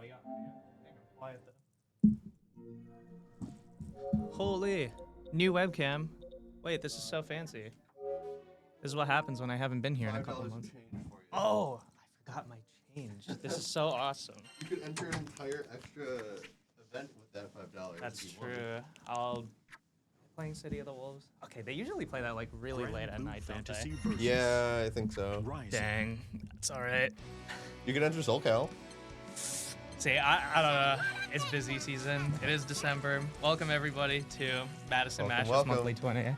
we got quiet though. Holy, new webcam. Wait, this is so fancy. This is what happens when I haven't been here in a couple months. Oh, I forgot my change. This is so awesome. You could enter an entire extra event with that $5. That's true. I'll playing City of the Wolves. Okay, they usually play that like really late at night, don't they? Yeah, I think so. Dang, it's all right. You can enter SoulCal. See, I don't know. It's busy season. It is December. Welcome everybody to Madison Matches welcome. Monthly 20.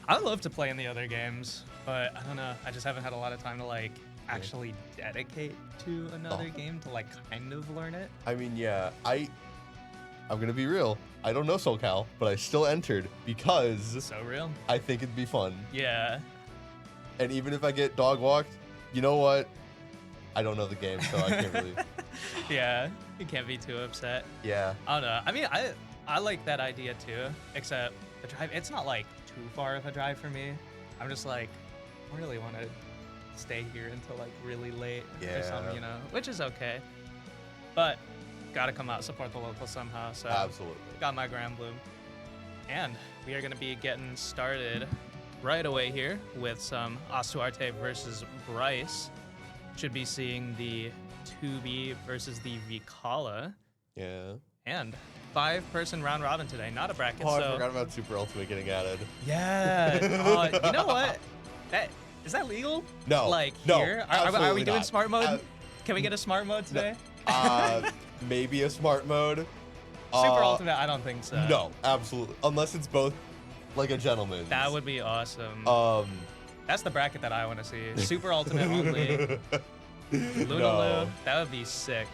I would love to play in the other games, but I don't know. I just haven't had a lot of time to like actually dedicate to another game to like kind of learn it. I mean, yeah, I'm gonna be real. I don't know SoulCal, but I still entered because So real. I think it'd be fun. Yeah. And even if I get dog walked, you know what? I don't know the game, so I can't really. Yeah. You can't be too upset. Yeah. I don't know. I mean, I like that idea too, except the drive, it's not like too far of a drive for me. I'm just like, I don't really want to stay here until like really late or something, you know, which is okay. But gotta come out, support the local somehow. So Absolutely. got my Granblue. And we are gonna be getting started right away here with some Astuarte versus Bryce. Should be seeing the 2B versus the Vicala. Yeah. And 5-person round robin today, not a bracket. Oh, so I forgot about Super Ultimate getting added. yeah. You know what? Is that legal? No. Like no, here? Are we absolutely doing not. smart mode? Can we get a smart mode today? Maybe a smart mode. Super Ultimate, I don't think so. No, absolutely. Unless it's both like a gentleman. That would be awesome. That's the bracket that I want to see. Super Ultimate only. Lunaloo, No. that would be sick.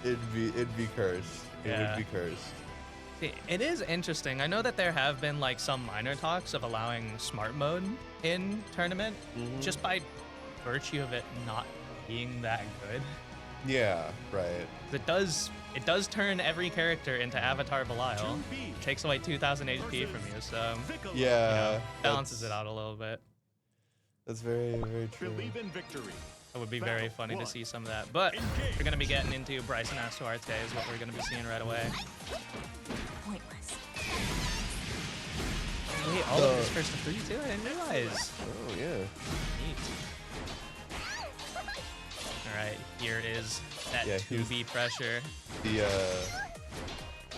It'd be cursed. It Yeah. would be cursed. See, it is interesting. I know that there have been like some minor talks of allowing smart mode in tournament, just by virtue of it not being that good. Yeah, right. It does turn every character into Avatar Belial. Takes away 2,000 HP from you, so Yeah. balances it out a little bit. That's very, very true. Believe in victory. It would be very funny to see some of that. But we're going to be getting into Bryce and Astuarte is what we're going to be seeing right away. Pointless. Wait, all of this first to 3 too? I didn't realize. Oh, yeah. Neat. Alright, here is that Yeah, here's 2B pressure.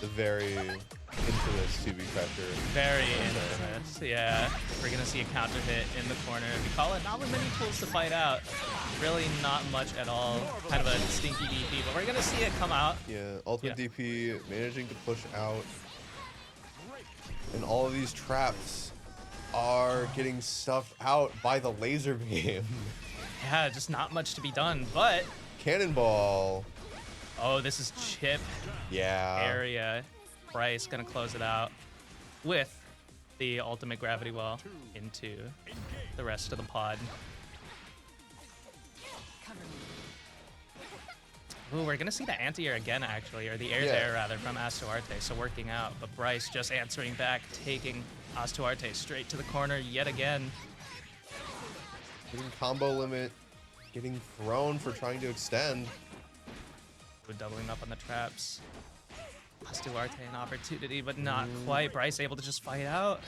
The very infamous 2B pressure. Very infamous, yeah. We're gonna see a counter hit in the corner. We call it not with many tools to fight out. Really not much at all. Kind of a stinky DP, but we're gonna see it come out. Yeah, ultimate Yeah. DP, managing to push out. And all of these traps are getting stuffed out by the laser beam. Yeah, just not much to be done, but Cannonball. oh, this is chip Yeah. area. Bryce gonna close it out with the ultimate gravity well into the rest of the pod. Ooh, we're gonna see the anti-air again, actually, or the air to air rather, from Astuarte, so working out. But Bryce just answering back, taking Astuarte straight to the corner yet again. Getting combo limit. Getting thrown for trying to extend. We're doubling up on the traps. Astuarte an opportunity, but not quite. Bryce able to just fight out.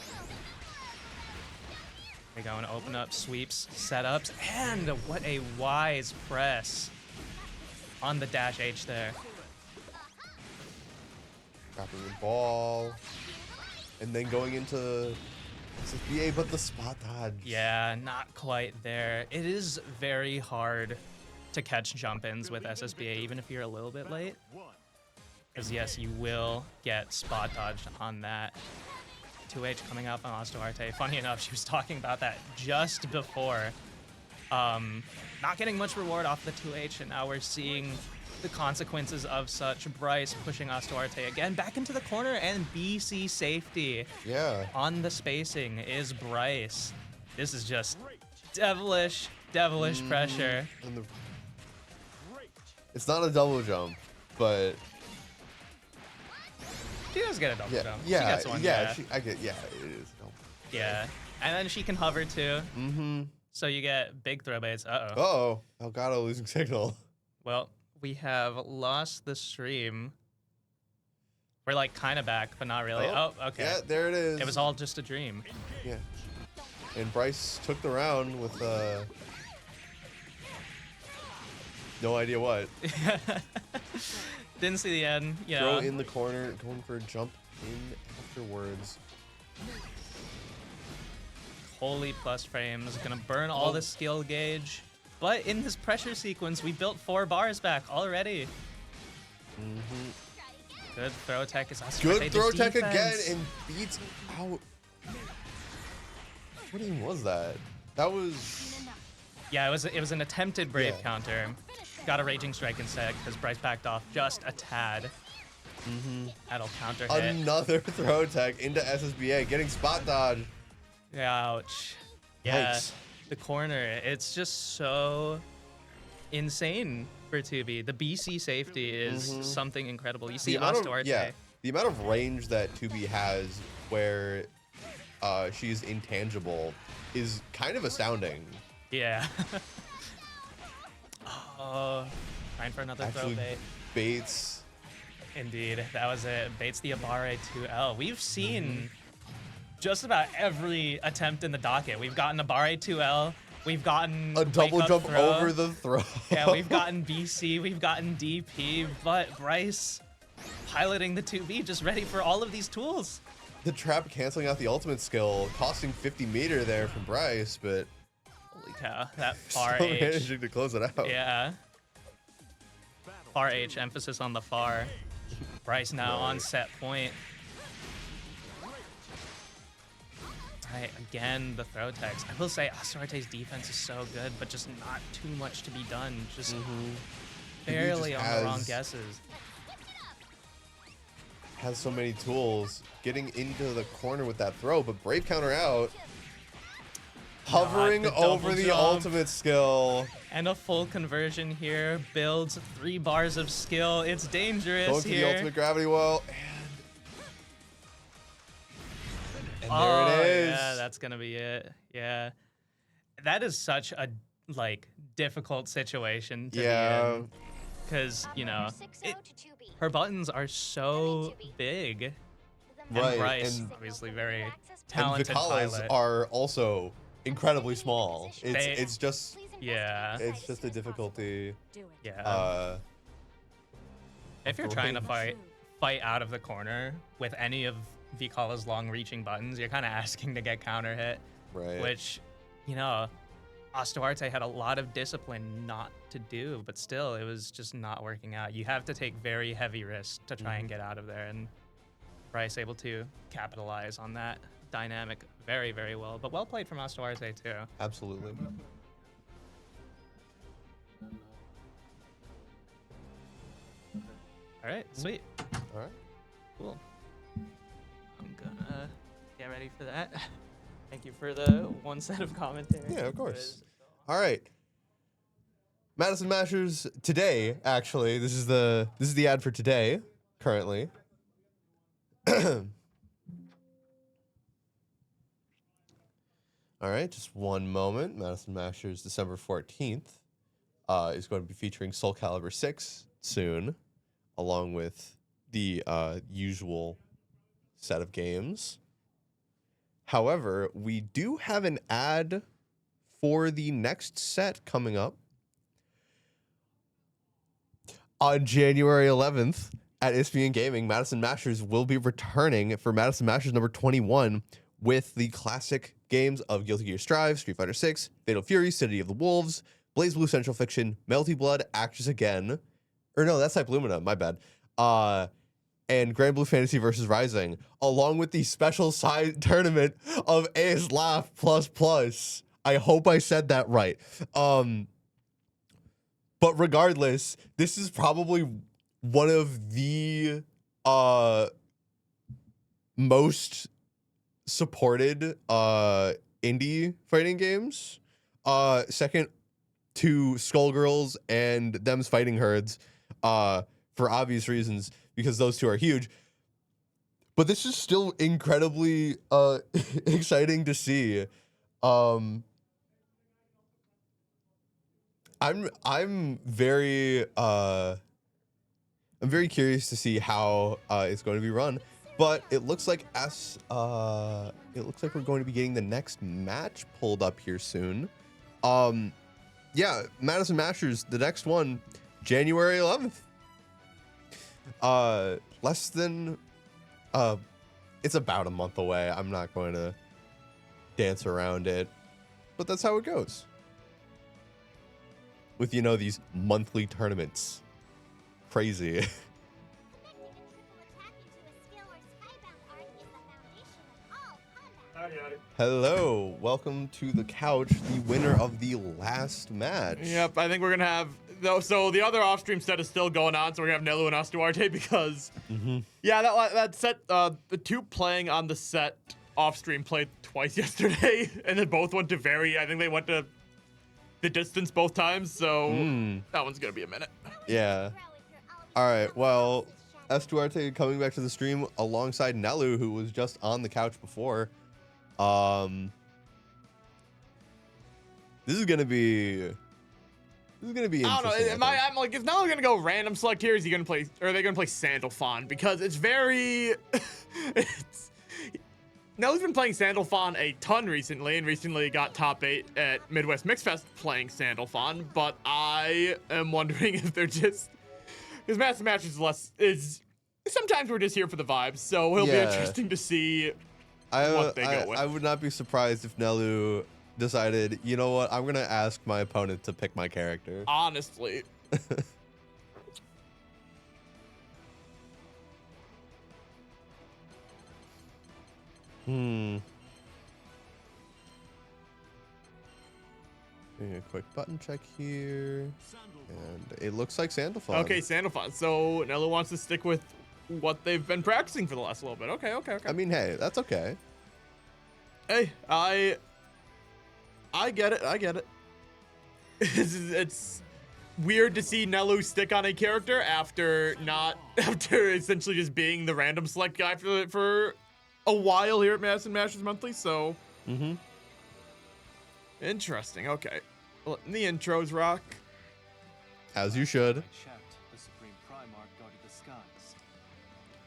We're going to open up sweeps, setups, and what a wise press on the dash H there. Dropping the ball. And then going into SSBA, but the spot dodge. Yeah, not quite there. It is very hard to catch jump-ins with SSBA, even if you're a little bit late. Because yes, you will get spot dodged on that. 2H coming out from Astuarte. Funny enough, she was talking about that just before. Not getting much reward off the 2H, and now we're seeing the consequences of such. Bryce pushing Astuarte again back into the corner, and BC safety. Yeah. On the spacing is Bryce. This is just devilish pressure. And it's not a double jump, but She does get a double jump. yeah, She gets one, yeah. I get, yeah, it is. No. Yeah. And then she can hover too. Mm-hmm. So you get big throw baits. Uh-oh. Uh-oh. Elgato losing signal. Well, we have lost the stream. We're like kind of back, but not really. Oh, okay. Yeah, there it is. It was all just a dream. Yeah. And Bryce took the round with no idea what. Didn't see the end. Yeah. Throw in the corner, going for a jump in afterwards. Holy plus frames. Gonna burn all the skill gauge. But in this pressure sequence, we built 4 bars back already. Good throw tech is Good throw tech again and beats out. What even was that? That was... Yeah, it was an attempted Brave Yeah. counter. Got a Raging Strike instead because Bryce backed off just a tad. That'll counter hit. Another throw tech into SSBA, getting spot dodge. Ouch. Yeah, Yikes. the corner. It's just so insane for 2B. The BC safety is something incredible. You see Ostuarte. The amount of range that 2B has where she's intangible is kind of astounding. Yeah. Oh, trying for another throw Actually bait. baits. Indeed, that was it. Baits the Abare 2L. We've seen just about every attempt in the docket. We've gotten Abare 2L. We've gotten A double wake up jump throw. over the throw. Yeah, we've gotten BC, we've gotten DP, but Bryce piloting the 2B, just ready for all of these tools. The trap canceling out the ultimate skill, costing 50 meter there from Bryce, but Holy cow, that far still H. managing to close it out. Yeah. Far H, emphasis on the far. Bryce now on set point. Right, again, the throw text. I will say Ostuarte's defense is so good, but just not too much to be done. Just barely just on the wrong has- guesses. Has so many tools, getting into the corner with that throw, but Brave counter out. Hovering the double over the jump. ultimate skill. And a full conversion here builds 3 bars of skill. It's dangerous Going for the here. ultimate gravity well. And Oh, there it is. yeah, that's gonna be it. Yeah, that is such a difficult situation to be in, because her buttons are so big. And Right, Bryce, and- obviously very And talented Vicalas pilot. are also incredibly small. It's just Yeah, a difficulty. yeah. If you're trying to range. fight out of the corner with any of Vicala's long-reaching buttons, you're kind of asking to get counter hit. Right. Which, Ostuarte had a lot of discipline not to do, but still, it was just not working out. You have to take very heavy risks to try and get out of there, and Bryce able to capitalize on that dynamic very, very well. But well played from Ostuarte too. Absolutely. All right, sweet, All right. cool. I'm gonna get ready for that. Thank you for the one set of commentary. Yeah, of It course. was- All right. Madison Mashers today, actually, this is the ad for today, currently. All right, just one moment. Madison Mashers, December 14th, is going to be featuring Soul Calibur 6 soon, along with the usual set of games. However, we do have an ad for the next set coming up on January 11th at Isthmian Gaming. Madison Mashers will be returning for Madison Mashers number 21 with the classic games of Guilty Gear Strive, Street Fighter 6, Fatal Fury, City of the Wolves, BlazBlue Central Fiction, Melty Blood, Actress Again. Or no, that's Type Lumina, my bad. And Granblue Fantasy vs. Rising, along with the special side tournament of Ace Laugh Plus. I hope I said that right. But regardless, this is probably one of the most supported indie fighting games. Second to Skullgirls and Them's Fighting Herds, for obvious reasons, because those two are huge. But this is still incredibly exciting to see. I'm very curious to see how it's going to be run, but it looks like we're going to be getting the next match pulled up here soon. Yeah, Madison Masters, the next one, January 11th. Less than it's about a month away. I'm not going to dance around it, but that's how it goes. With, you know, these monthly tournaments. Crazy. Hello, welcome to the couch, the winner of the last match. Yep, I think we're gonna have so the other off-stream set is still going on, so we're gonna have Nelu and Astuarte because yeah, that set the two playing on the set off-stream played twice yesterday, and they both went to I think they went to the distance both times, so that one's gonna be a minute. Yeah. All right, well, Astuarte coming back to the stream alongside Nelu, who was just on the couch before. This is gonna be interesting. I don't know. I'm like, is Nelu gonna go random select here? Is he gonna play, or are they gonna play Sandalphon? Because it's very, Nelu's been playing Sandalphon a ton recently, and recently got top 8 at Midwest Mix Fest playing Sandalphon. But I am wondering if they're just, because Madison Masters is sometimes we're just here for the vibes, so it'll be interesting to see what they go with. I would not be surprised if Nelu decided, you know what, I'm gonna ask my opponent to pick my character. Honestly. Doing a quick button check here, and it looks like Sandalphon. Okay, Sandalphon. So Nelu wants to stick with what they've been practicing for the last little bit. Okay. I mean, hey, that's okay. Hey, I get it. It's weird to see Nelu stick on a character after essentially just being the random select guy for a while here at Madison Masters Monthly. So, interesting. Okay, well, in the intros, Rock. As you should.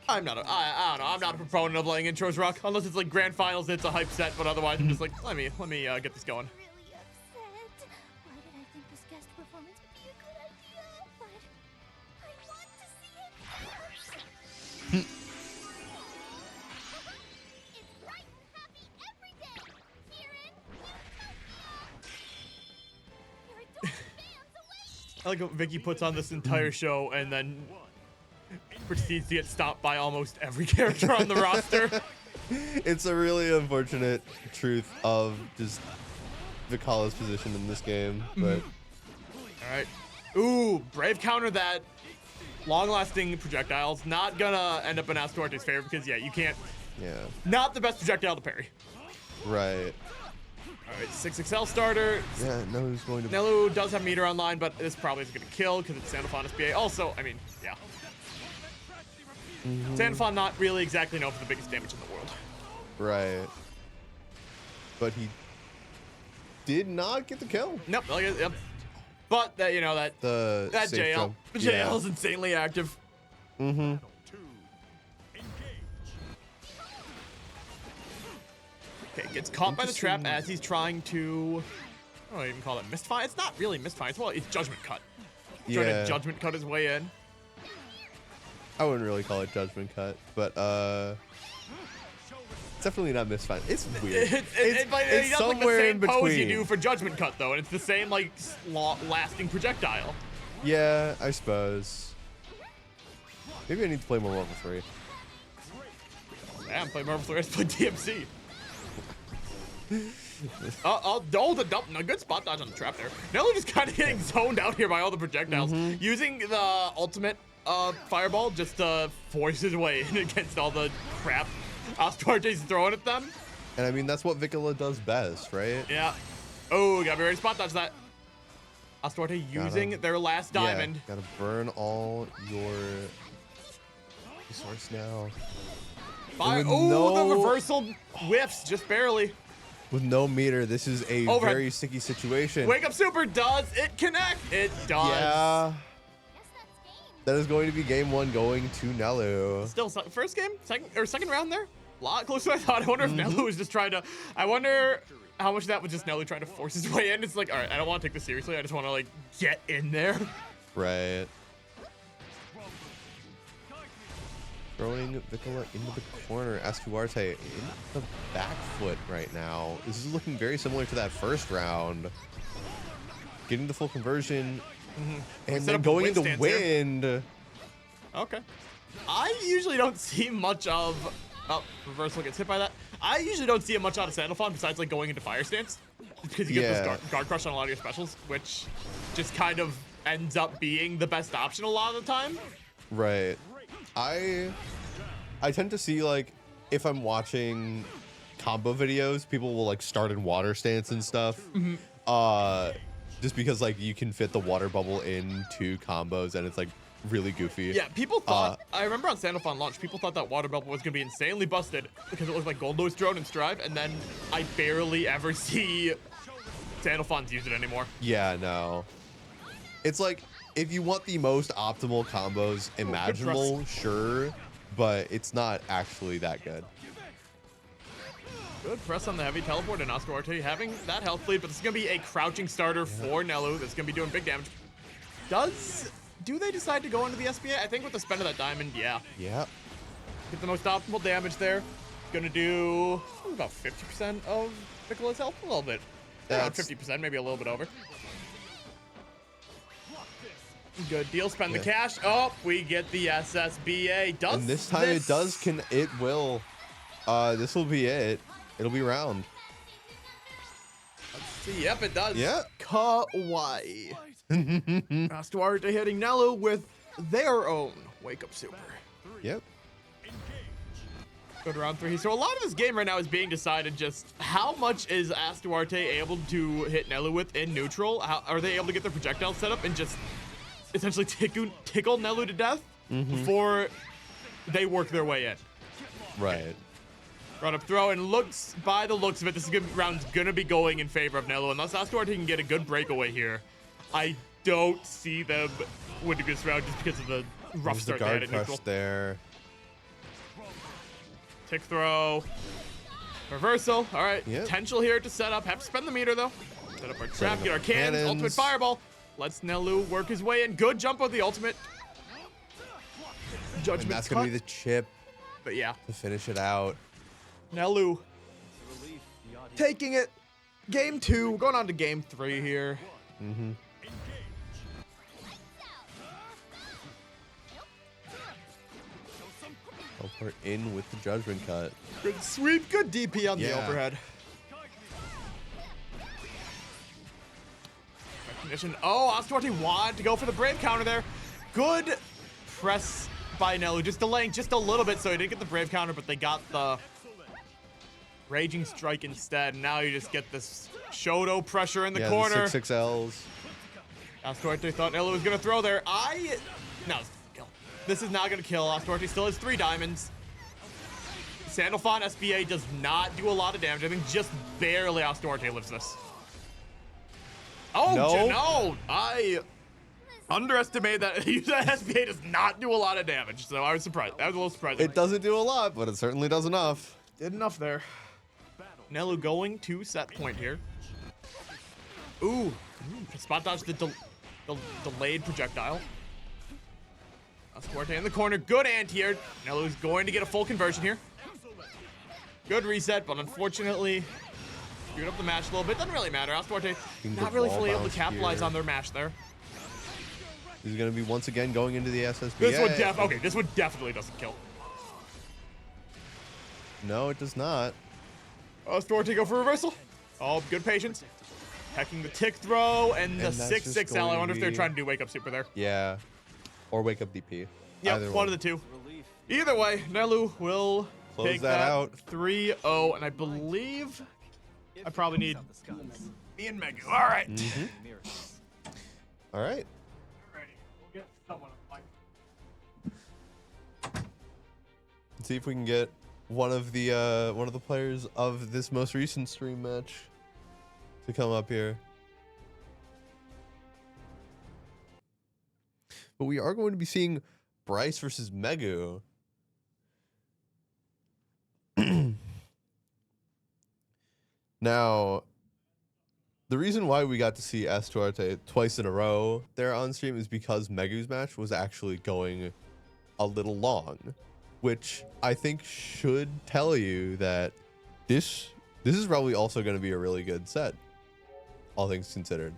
I don't know. I'm not a proponent of playing intros, Rock, unless it's like grand finals and it's a hype set. But otherwise, I'm just like, let me get this going. Really upset. Why did I think this guest performance would be a good idea? But I want to see it. It's bright and happy every day. Here in Utopia. Your adoring fans await. I like how Vicky puts on this entire show and then proceeds to get stopped by almost every character on the roster. It's a really unfortunate truth of just Vikala's position in this game, but All right. Ooh, brave counter that. Long-lasting projectiles. Not gonna end up in Astuarte's favor because, yeah, you can't. yeah, Not the best projectile to parry. right. All right, 6XL starter. Yeah, Nelu's going to. Nelu does have meter online, but this probably isn't gonna kill because it's Sandalphon SBA. Also, I mean, yeah. Sandalphon not really exactly known for the biggest damage in the world. Right. But he did not get the kill. Nope. Yep. But that that safe JL jump. JL is insanely active. Okay, gets caught by the trap as he's trying to. I don't even call it misfire. It's not really misfire. It's judgment cut. Trying to judgment cut his way in. I wouldn't really call it judgment cut, but it's definitely not misfire. It's weird. It's somewhere like in the same pose you between. do for judgment cut though, and it's the same like lasting projectile. Yeah, I suppose. Maybe I need to play more Marvel 3. Yeah, I'm playing Marvel 3. I just played DMC. A good spot dodge on the trap there. Nelu just kind of getting zoned out here by all the projectiles. Using the ultimate fireball just to force his way in against all the crap Astuarte's throwing at them. And I mean, that's what Vikala does best, right? Yeah. Oh, gotta be ready to spot dodge that. Astuarte using their last diamond. Yeah, gotta burn all your resource now. Fire. With Oh, no- the reversal whiffs just barely. With no meter, this is a Overhead. very sticky situation. Wake up super, does it connect? It does. Yeah, Guess that's game. that is going to be game 1 going to Nelu. Still, first game, second round there. A lot closer than I thought. I wonder if Nelu was just trying to. I wonder how much of that was just Nelu trying to force his way in. It's like, all right, I don't want to take this seriously. I just want to like get in there. Right. Throwing Vicola into the corner. Ascuarte in the back foot right now. This is looking very similar to that first round. Getting the full conversion. And Set then up going wind into stance here. wind. Okay. I usually don't see much of. Oh, reversal gets hit by that. I usually don't see much out of Sandalphon besides like going into fire stance. Because you get this guard crush on a lot of your specials, which just kind of ends up being the best option a lot of the time. Right. I tend to see, like, if I'm watching combo videos, people will like start in water stance and stuff. Just because like you can fit the water bubble into combos and it's like really goofy. Yeah, people thought, I remember on Sandalphon launch, people thought that water bubble was going to be insanely busted because it looked like Gold Lewis drone and Strive, and then I barely ever see Sandalphons use it anymore. Yeah, no. It's like, if you want the most optimal combos imaginable, sure, but it's not actually that good. Good press on the heavy teleport, and Oscar Arte having that health lead, but this is going to be a crouching starter for Nelu that's going to be doing big damage. Do they decide to go into the SBA? I think with the spend of that diamond, yeah. Yeah. Get the most optimal damage there. Gonna do about 50% of Piccolo's health, a little bit. Around That's- 50%, maybe a little bit over. Good deal, spend the Yeah. cash. Oh, we get the SSBA. Does And this time it does, it will. This will be it. It'll be round. Yep, it does. Yeah. Kawaii. Astuarte hitting Nelu with their own Wake Up Super. Yep. Go to round 3. So a lot of this game right now is being decided just how much is Astuarte able to hit Nelu with in neutral? How are they able to get their projectile set up and just essentially tickle Nelu to death before they work their way in? Right. Run up throw, and by the looks of it, this round's gonna be going in favor of Nelu. Unless Astuarte can get a good breakaway here, I don't see them winning this round just because of the rough There's start the they had guard at crush neutral. there. Tick throw. Reversal. All right. Yep. Potential here to set up. Have to spend the meter, though. Set up our trap. up Get our our cannons. cannons. Ultimate fireball. Lets Nelu work his way in. Good jump with the ultimate. And Judgment that's going to be the chip But yeah. to finish it out. Nelu taking it. Game 2. Going on to game 3 here. Teleport in with the judgment cut. Good sweep. Good DP on the Yeah. overhead. Recognition. Oh, Astuarte wanted to go for the brave counter there. Good press by Nelu. Just delaying just a little bit so he didn't get the brave counter, but they got the raging strike instead. Now you just get this Shoto pressure in the Yeah, corner. the 6-6Ls. Astuarte thought Nelu was going to throw there. No, this is not going to kill. Astuarte still has 3 diamonds. Sandalphon SBA does not do a lot of damage. I think just barely Astuarte lives this. Oh, no. I underestimated that. That SBA does not do a lot of damage, so I was surprised. That was a little surprising. It doesn't do a lot, but it certainly does enough. Did enough there. Nelu going to set point here. Ooh. Spot dodge the delayed projectile. Astuarte in the corner. Good anti-air. Nelu's going to get a full conversion here. Good reset, but unfortunately, screwed up the match a little bit. Doesn't really matter. Astuarte not good really wall fully able to bounce capitalize here. on their match there. This is going to be once again going into the SSBA. This one definitely doesn't kill. No, it does not. Astuarte go for reversal. Oh, good patience. Hacking the tick throw and the And that's 6-6L. just I going wonder to if they're be- trying to do wake up super there. Yeah. Or wake up DP. Yep, Either one of the two. Either way, Nelu will Close take that out. 3-0, and I believe I probably need me and Megu. All right. All right. We'll get someone on Let's see if we can get one of the players of this most recent stream match to come up here. But we are going to be seeing Bryce versus Megu. Now, the reason why we got to see Estuarte twice in a row there on stream is because Megu's match was actually going a little long, which I think should tell you that this is probably also going to be a really good set, all things considered.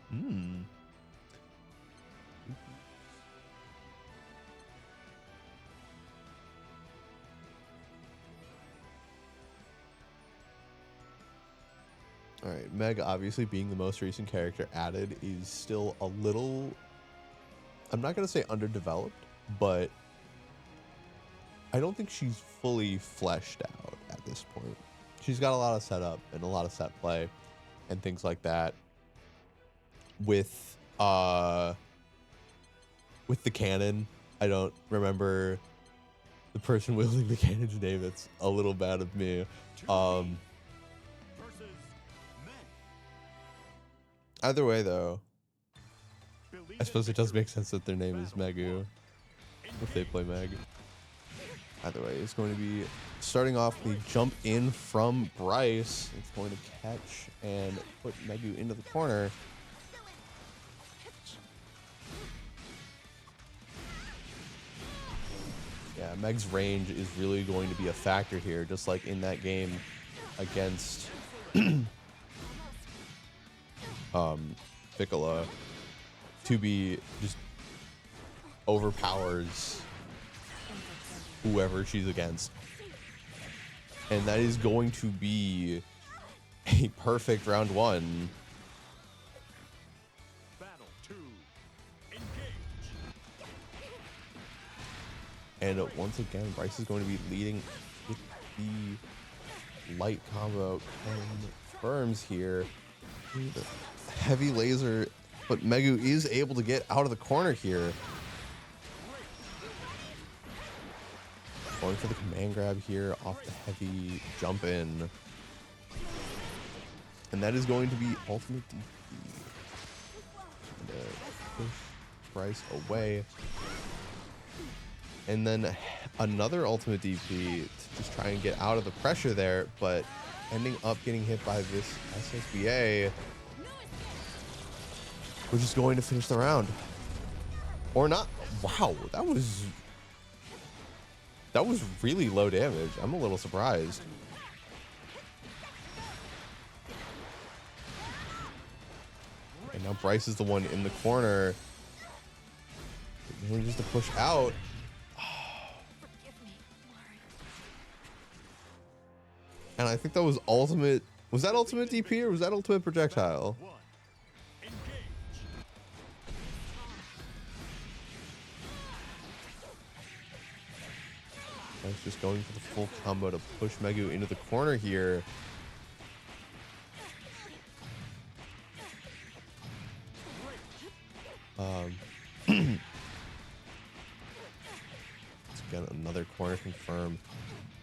Hmm. All right, Meg obviously being the most recent character added is still a little, I'm not going to say underdeveloped, but I don't think she's fully fleshed out at this point. She's got a lot of setup and a lot of set play and things like that. With the cannon, I don't remember the person wielding the cannon's name. It's a little bad of me. Either way, though, I suppose it does make sense that their name is Megu if they play Meg. Either way, it's going to be starting off the jump in from Bryce. It's going to catch and put Megu into the corner. Yeah, Meg's range is really going to be a factor here, just like in that game against Piccolo. 2B just overpowers whoever she's against. And that is going to be a perfect round one. Battle 2. Engage. And once again, Bryce is going to be leading with the light combo confirms here. Heavy laser, but Megu is able to get out of the corner here. Going for the command grab here off the heavy jump in. And that is going to be ultimate DP. Push Bryce away. And then another ultimate DP to just try and get out of the pressure there, but ending up getting hit by this SSBA, which is going to finish the round. Or not. Wow, that was really low damage. I'm a little surprised. And now Bryce is the one in the corner. Just to push out. And I think that was ultimate. Was that ultimate DP or was that ultimate projectile? I was just going for the full combo to push Megu into the corner here. Let's get another corner confirmed.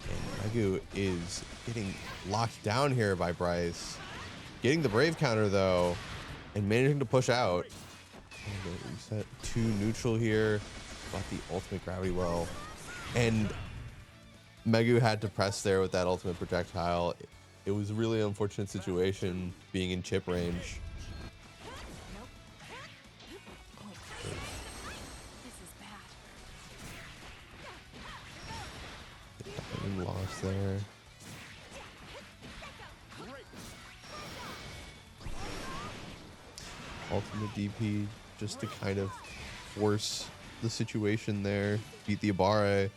And Megu is getting locked down here by Bryce. Getting the Brave counter though, and managing to push out. And reset to neutral here. Got the ultimate gravity well. And Megu had to press there with that ultimate projectile. It was a really unfortunate situation being in chip range. Lost there. Ultimate DP just to kind of force the situation there. Beat the Abare.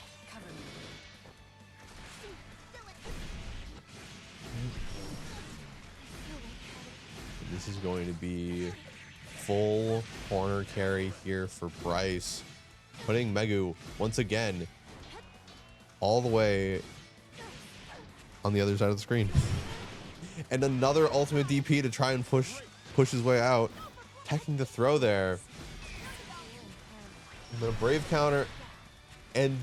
This is going to be full corner carry here for Bryce, putting Megu once again all the way on the other side of the screen. And another ultimate DP to try and push his way out. Teching the throw there. And then a brave counter. And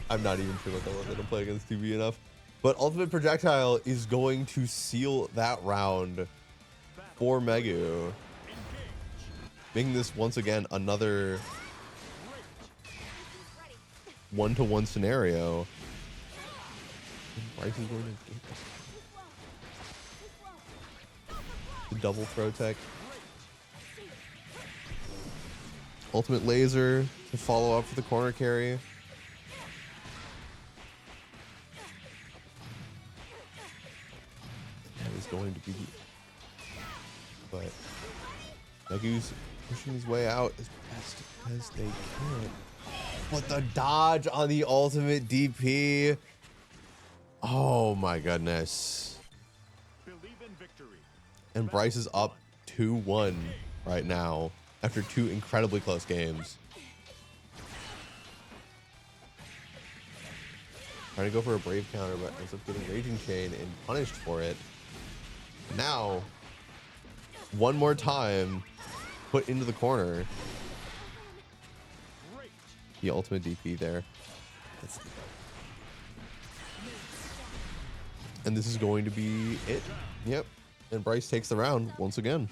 I'm not even sure what that was. I don't play against TV enough. But ultimate projectile is going to seal that round for Megu. Making this once again another 1-to-1 scenario. Bryce is going to get the double throw tech. Ultimate laser to follow up for the corner carry. That is going to be, but Megu's pushing his way out as best as they can. But the dodge on the ultimate DP. Oh my goodness. Believe in victory. And Bryce is up 2-1 right now after 2 incredibly close games. Trying to go for a brave counter, but ends up getting Raging Chain and punished for it. Now, one more time, put into the corner. The ultimate DP there. And this is going to be it. Yep. And Bryce takes the round once again.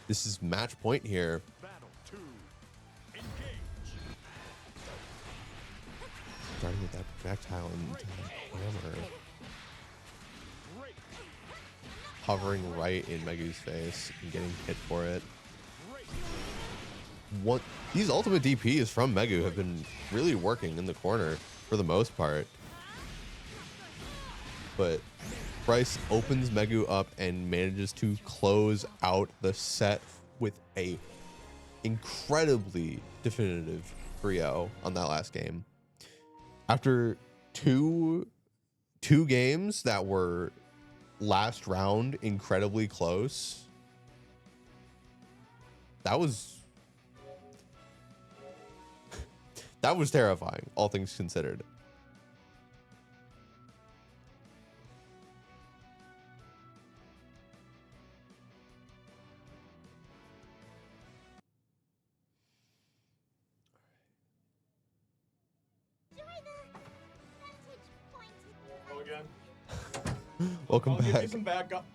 This is match point here. Battle 2. Engage. Starting with that projectile and hammer. Break. Hovering right in Megu's face and getting hit for it. Break. These ultimate DPs from Megu have been really working in the corner for the most part. But Bryce opens Megu up and manages to close out the set with a incredibly definitive 3-0 on that last game. After two games that were last round incredibly close, that was terrifying, all things considered. Go again. Welcome I'll give back. you some backup.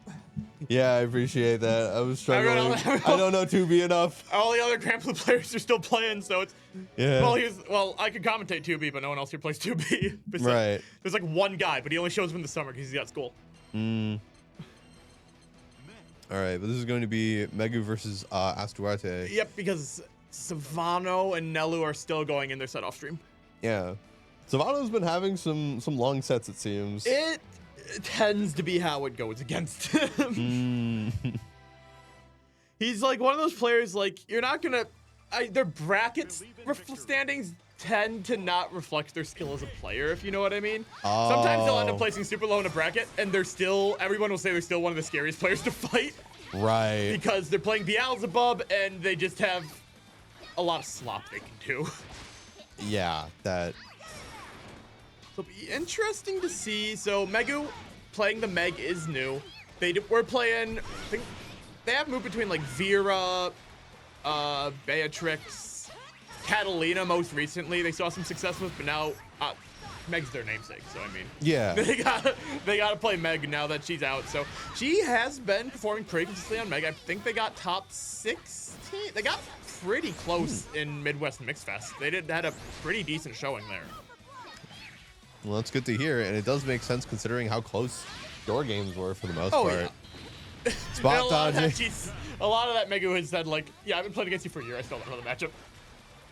Yeah, I appreciate that. I was struggling. Everyone- I don't know 2B enough. All the other Granblue players are still playing, so it's Yeah. well, I could commentate 2B, but no one else here plays 2B. Right. There's like one guy, but he only shows up in the summer because he's got school. All right, but this is going to be Megu versus Astuarte. Yep, because Savano and Nelu are still going in their set off stream. Yeah. Savano's been having some long sets, it seems. It tends to be how it goes against him. He's like one of those players, like, you're not gonna their brackets standings tend to not reflect their skill as a player, if you know what I mean. Sometimes they'll end up placing super low in a bracket and everyone will say they're still one of the scariest players to fight Right. because they're playing Beelzebub and they just have a lot of slop they can do. Yeah, that. So it'll be interesting to see. So Megu playing the Meg is new. We're playing, I think they have moved between like Vera, Beatrix, Catalina most recently. They saw some success with, but now Meg's their namesake. So I mean, Yeah. they gotta play Meg now that she's out. So she has been performing pretty consistently on Meg. I think they got top 16. They got pretty close in Midwest Mix Fest. They had a pretty decent showing there. Well, that's good to hear, and it does make sense considering how close your games were for the most part. Yeah. Spot And dodging. a lot of that Megu has said like, yeah, I've been playing against you for a year. I still don't know the matchup.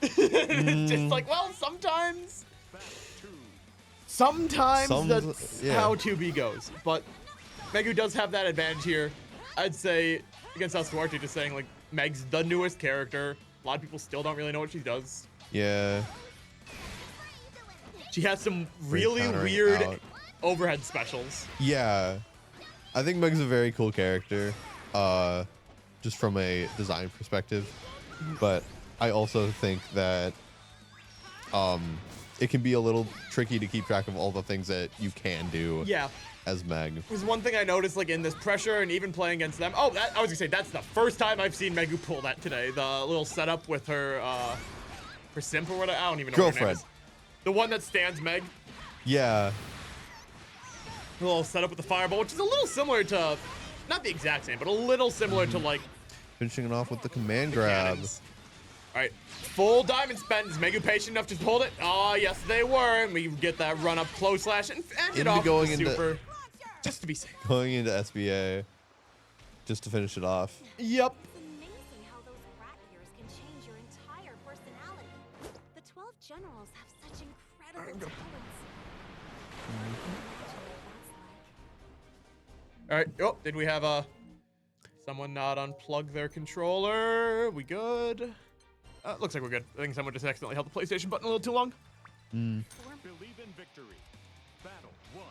It's just like, well, sometimes that's yeah. how 2B goes. But Megu does have that advantage here. I'd say against Astuarte, just saying like Meg's the newest character. A lot of people still don't really know what she does. Yeah. She has some really countering weird out. overhead specials. Yeah. I think Meg's a very cool character, just from a design perspective. But I also think that it can be a little tricky to keep track of all the things that you can do Yeah. as Meg. There's one thing I noticed, like in this pressure and even playing against them. Oh, I was gonna say that's the first time I've seen Megu pull that today. The little setup with her simp or whatever. I don't even know what her name Girlfriend. is. The one that stands Meg. Yeah. The little setup with the fireball, which is a little similar to, not the exact same, but a little similar to like Finishing it off with the command grab. cannons. All right, full diamond spend. Is Megu patient enough to hold it? Oh, yes, they were. And we get that run up close slash and end it Into off going with the into- super, just to be safe. Going into SBA just to finish it off. Yep. It's amazing how those rat ears can change your entire personality. The 12 generals have such incredible talents. All right. Oh, did we have someone not unplug their controller? We good? Looks like we're good. I think someone just accidentally held the PlayStation button a little too long. Believe in victory. Battle 1.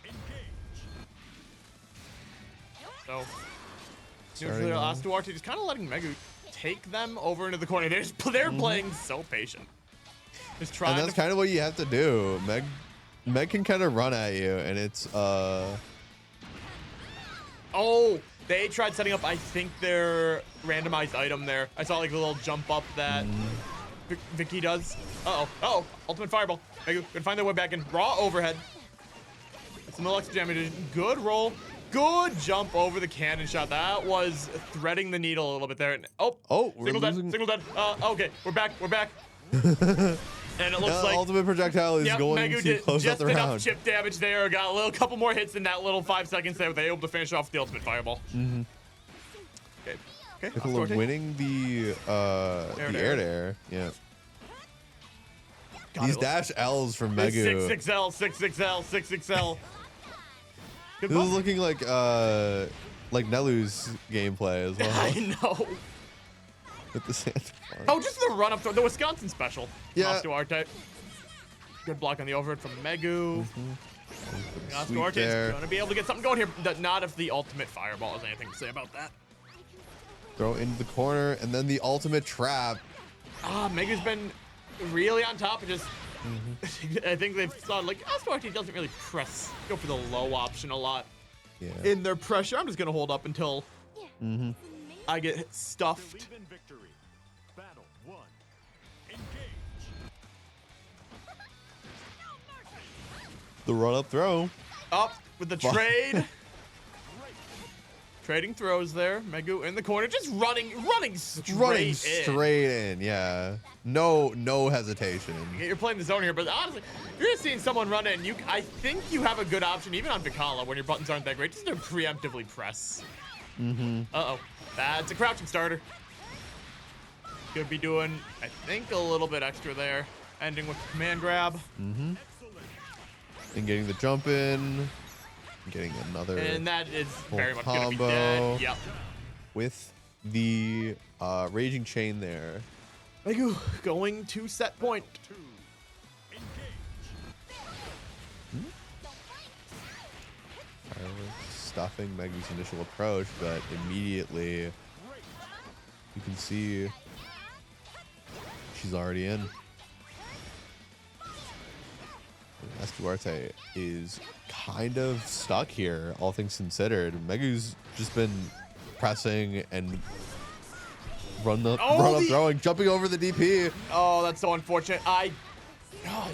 Engage. So, Starting usually off. Astuarte just kind of letting Megu take them over into the corner. They're playing so patient. Just And trying that's to. kind of what you have to do. Meg can kind of run at you, and it's Oh, they tried setting up, I think, their randomized item there. I saw like a little jump up that Vicky does. Uh-oh, ultimate fireball. Megu gonna find their way back in. Raw overhead. Some little extra damage. Good roll. Good jump over the cannon shot. That was threading the needle a little bit there. And, Oh, we're single dead, losing- single dead. Okay, we're back. And it looks like ultimate projectile is yep, going Megu to did close out just the enough round. chip damage there. Got a couple more hits in that little 5 seconds there. They were able to finish off with the ultimate fireball. Okay. People are Astuarte. winning the Air to air to air. Yeah. God, These it looks- dash L's from Megu. 6XL, 6XL, 6XL. Good This is bump. looking like Nelu's gameplay as well I know. with the sand farm. Oh, just the run up throw, the Wisconsin special. Yeah. Astuarte. Good block on the overhead from Megu. Sweep Astuarte is there. gonna be able to get something going here. Not if the ultimate fireball has anything to say about that. Throw into the corner, and then the ultimate trap. Megu's been really on top of just. I think they've thought like Astuarte doesn't really go for the low option a lot Yeah. in their pressure. I'm just gonna hold up until I get stuffed. Believe in victory. Battle 1. Engage. The run up throw. Up with the trade. Trading throws there. Megu in the corner, just running straight Running in. straight in. Yeah. No hesitation. You're playing the zone here, but honestly, if you're just seeing someone run in, I think you have a good option, even on Vicala, when your buttons aren't that great, just to preemptively press. Uh-oh. That's a crouching starter. Could be doing, I think, a little bit extra there. Ending with the command grab. And getting the jump in. Getting another And that is very much going to be combo. dead. Yep. with the raging chain there. Megu going to set point. 2. Engage. Stuffing Megu's initial approach, but immediately you can see she's already in. Astuarte is kind of stuck here, all things considered. Megu's just been pressing and run up throwing, jumping over the DP. Oh, that's so unfortunate.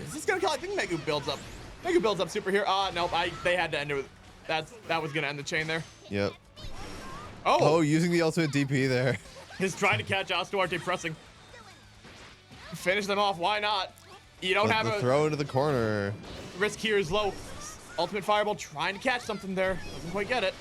Is this gonna kill? I think Megu builds up. Megu builds up super here. Nope. They had to end it with that was gonna end the chain there. Yep. Oh, Using the ultimate DP there. he's trying to catch Astuarte pressing. Finish them off. Why not? You don't have The a throw into the corner. risk here is low. Ultimate fireball trying to catch something there. Doesn't quite get it.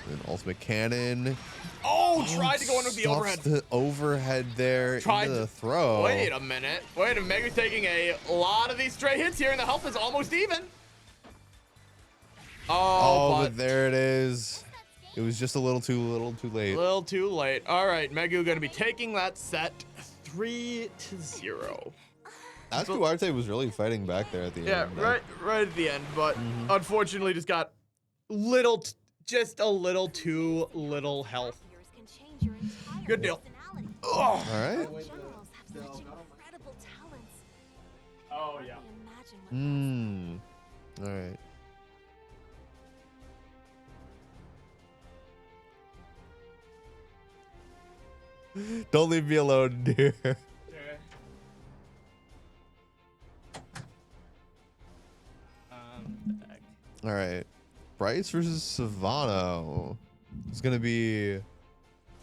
Then ultimate cannon. Oh, tried to go in with the Stuffs overhead. the overhead there Tried into to- the throw. Wait a minute. Megu's taking a lot of these straight hits here, and the health is almost even. Oh, but but there it is. It was just a little too late. a little too late. All right, Megu going to be taking that set 3-0. Astuarte was really fighting back there at the Yeah, end. right at the end, but unfortunately just got little just a little too little health. Good deal. All right. Oh yeah. All right. Don't leave me alone, dear. All right. Bryce versus Savano. It's gonna be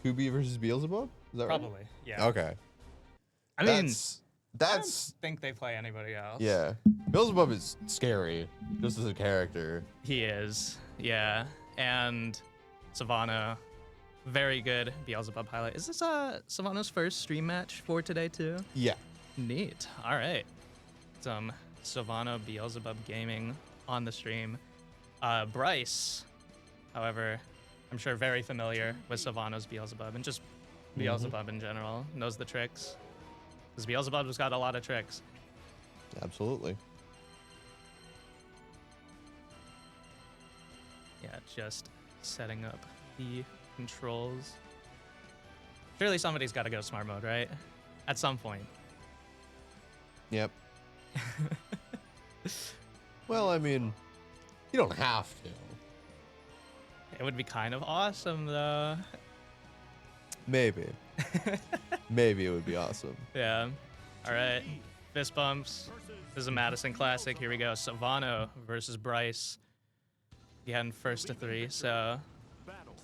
2B versus Beelzebub. Is that right? Probably, yeah. Okay. I mean, That's think they play anybody else. yeah. Beelzebub is scary just as a character. He is, yeah. And Savannah, very good Beelzebub highlight. Is this Savannah's first stream match for today too? Yeah. Neat. All right. Some Savannah Beelzebub gaming on the stream. Bryce, however, I'm sure very familiar with Savannah's Beelzebub and just Beelzebub in general. Knows the tricks. Because Beelzebub's got a lot of tricks. Absolutely. Yeah, just setting up the controls. Surely somebody's got to go smart mode, right? At some point. Yep. Well, I mean, you don't have to. It would be kind of awesome, though. Maybe. Maybe it would be awesome. Yeah. All right. Fist bumps. This is a Madison classic. Here we go. Savano versus Bryce. Again, first to 3, so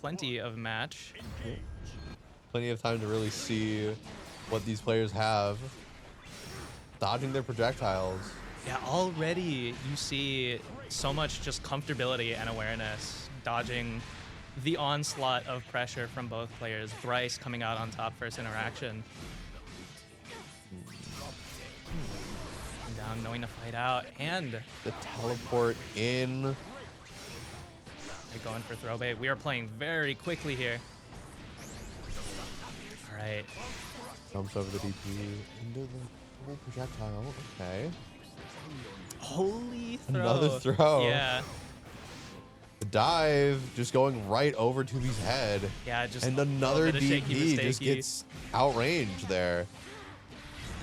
plenty of match. Plenty of time to really see what these players have. Dodging their projectiles. Yeah, already you see so much just comfortability and awareness, dodging the onslaught of pressure from both players. Bryce coming out on top first interaction. Down, knowing to fight out, and The teleport in. they're going for throw bait. We are playing very quickly here. All right. Jumps over the DP into the full projectile. Okay. Holy throw. Another throw. Yeah. The dive just going right over to his head. Yeah, just And a another little bit of shaky DP just mistakey. gets outranged there.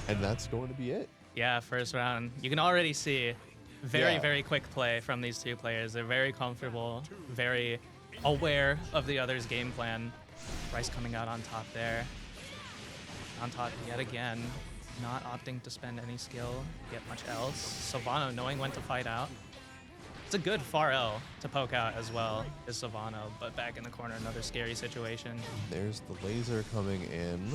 And that's going to be it. Yeah, first round. You can already see very, Yeah. very quick play from these two players. They're very comfortable, very aware of the other's game plan. Bryce coming out on top there. On top yet again. Not opting to spend any skill, get much else. Savano knowing when to fight out. It's a good far L to poke out as well as Savano, but back in the corner, another scary situation. There's the laser coming in.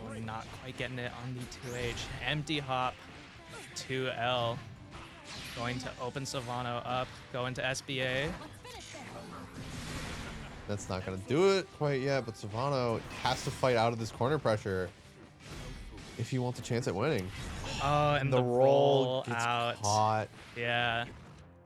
Oh, not quite getting it on the 2H. Empty hop, 2L. Going to open Savano up, going to SBA. That's not going to do it quite yet, but Savano has to fight out of this corner pressure if he wants a chance at winning. Oh, and the roll roll gets out. caught. Yeah.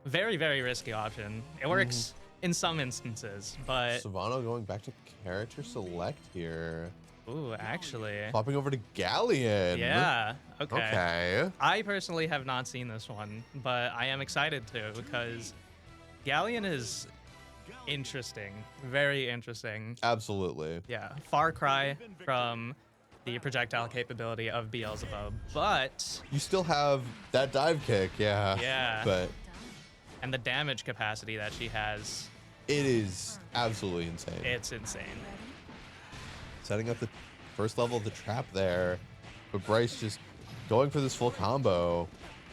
Very, very risky option. It works in some instances, but Savano going back to character select here. ooh, actually. Popping over to Galleon. Yeah. Okay. Okay. I personally have not seen this one, but I am excited to because Galleon is interesting. Very interesting. Absolutely. Yeah. Far cry from the projectile capability of Beelzebub, but You still have that dive kick, yeah. Yeah. But and the damage capacity that she has, it is absolutely insane. it's insane. Setting up the first level of the trap there, but Bryce just going for this full combo.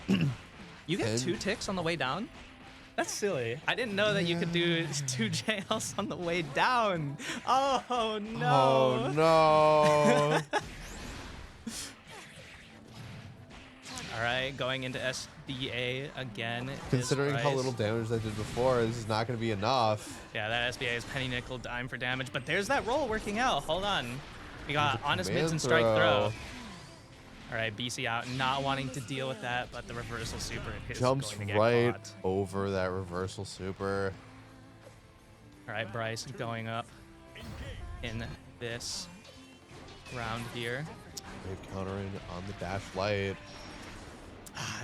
You get And- 2 ticks on the way down? That's silly. I didn't know that you could do 2 JLs on the way down. Oh no. Oh no. All right, going into SBA again. is Considering how Bryce. little damage I did before, this is not going to be enough. Yeah, that SBA is penny nickel dime for damage, but there's that roll working out. Hold on. We got There's a honest command mids and strike throw. throw. All right, BC out, not wanting to deal with that, but the reversal super is Jumps going to get right caught. over that reversal super. All right, Bryce going up in this round here. Wave countering on the dash light.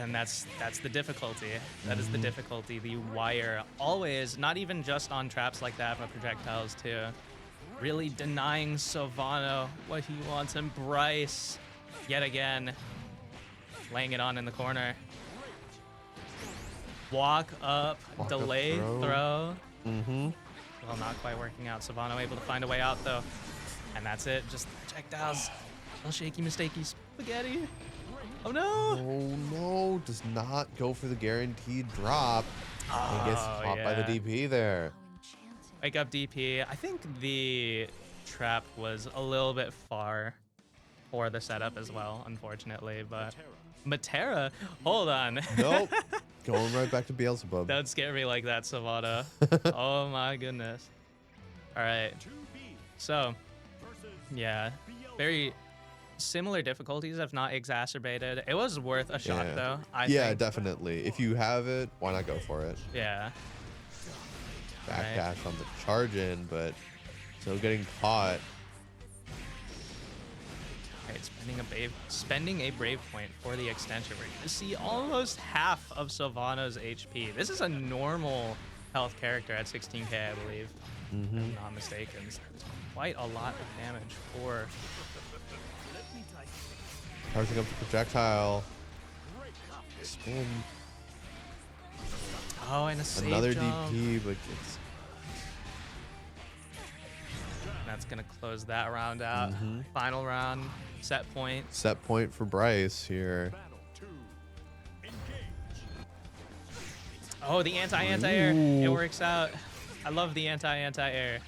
And that's the difficulty. That is the difficulty. The wire always, not even just on traps like that, but projectiles too. Really denying Sylvano what he wants, and Bryce, yet again, laying it on in the corner. Walk up, Walk up delay, throw. throw. Mm-hmm. Well, not quite working out. Sylvano able to find a way out though. And that's it, just projectiles. Little shaky, mistakey spaghetti. Oh no! Oh no, does not go for the guaranteed drop. And gets Oh, caught by the yeah. DP there. Wake up DP. I think the trap was a little bit far for the setup as well, unfortunately. But Matera, hold on. Nope. Going right back to Beelzebub. Don't scare me like that, Savada. Oh my goodness. All right. So, yeah, very similar difficulties, if not exacerbated. It was worth a shot Yeah. though. I Yeah, think. definitely. If you have it, why not go for it? Yeah. Backdash on the charge in, but still getting caught. Right, spending a brave point for the extension. We're gonna see almost half of Sylvano's HP. This is a normal health character at 16k, I believe. If I'm not mistaken. So that's quite a lot of damage for. Charging up the projectile. Spin. Oh, and a safe Another jump. DP, but gets That's gonna close that round out. Final round, set point. set point for Bryce here. Oh, the anti-air. It Ooh. works out. I love the anti-air.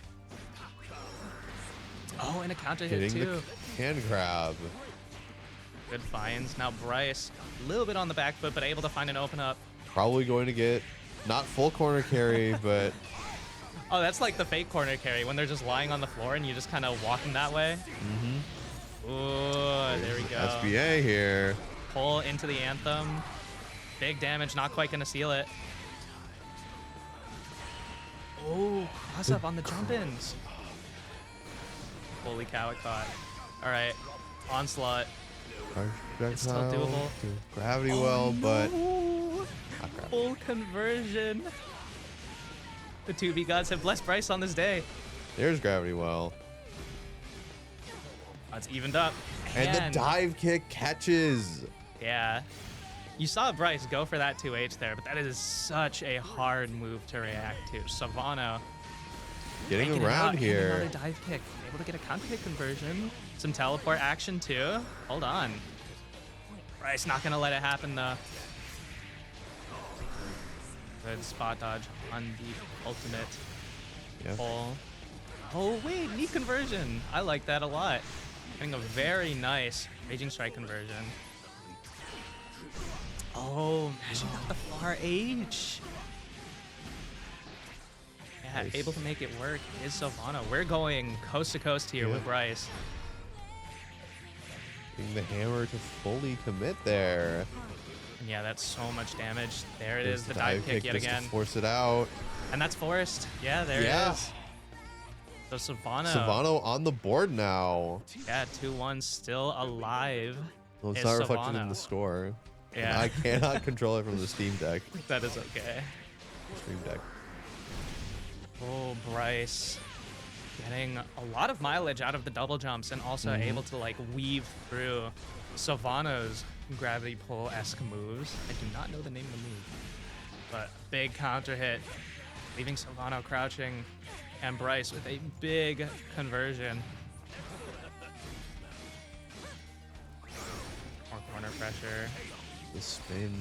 Oh, and a counter hit Getting too. the hand grab. Good finds. Now Bryce, a little bit on the back foot, but able to find an open up. Probably going to get not full corner carry, but Oh, that's like the fake corner carry when they're just lying on the floor and you just kind of walk them that way. Ooh, there we go. SBA here. Pull into the anthem. Big damage, not quite gonna seal it. Oh, cross up on the jump ins. Holy cow, it caught. All right, onslaught. It's still doable. Gravity well, but No. not gravity. Full conversion. The 2B gods have blessed Bryce on this day. There's gravity well. Oh, it's evened up. And the dive kick catches. Yeah. You saw Bryce go for that 2H there, but that is such a hard move to react to. Savano Getting making it around out, and here. Another dive kick. Able to get a counter hit conversion. Some teleport action too. Hold on. Bryce not gonna let it happen though. Good spot dodge on the ultimate Yeah. pull. Oh wait, neat conversion. I like that a lot. Getting a very nice Raging Strike conversion. Oh, mashing out the far H. Yeah, Nice. able to make it work is Sylvano. We're going coast to coast here Yeah. with Bryce. Getting the hammer to fully commit there. And yeah, that's so much damage. There it There's is, the dive kick yet just to again. force it out. And that's forced. Yeah, there Yeah. it is. So Sylvano. Savano on the board now. Yeah, 2-1 still alive. Well, it's is not reflected in Sylvano. the score. Yeah. I cannot control it from the Steam Deck. That is okay. Stream Deck. Oh, Bryce. Getting a lot of mileage out of the double jumps and also able to like weave through Sylvano's gravity pull-esque moves. I do not know the name of the move. But big counter hit, leaving Sylvano crouching, and Bryce with a big conversion. More corner pressure. The spin.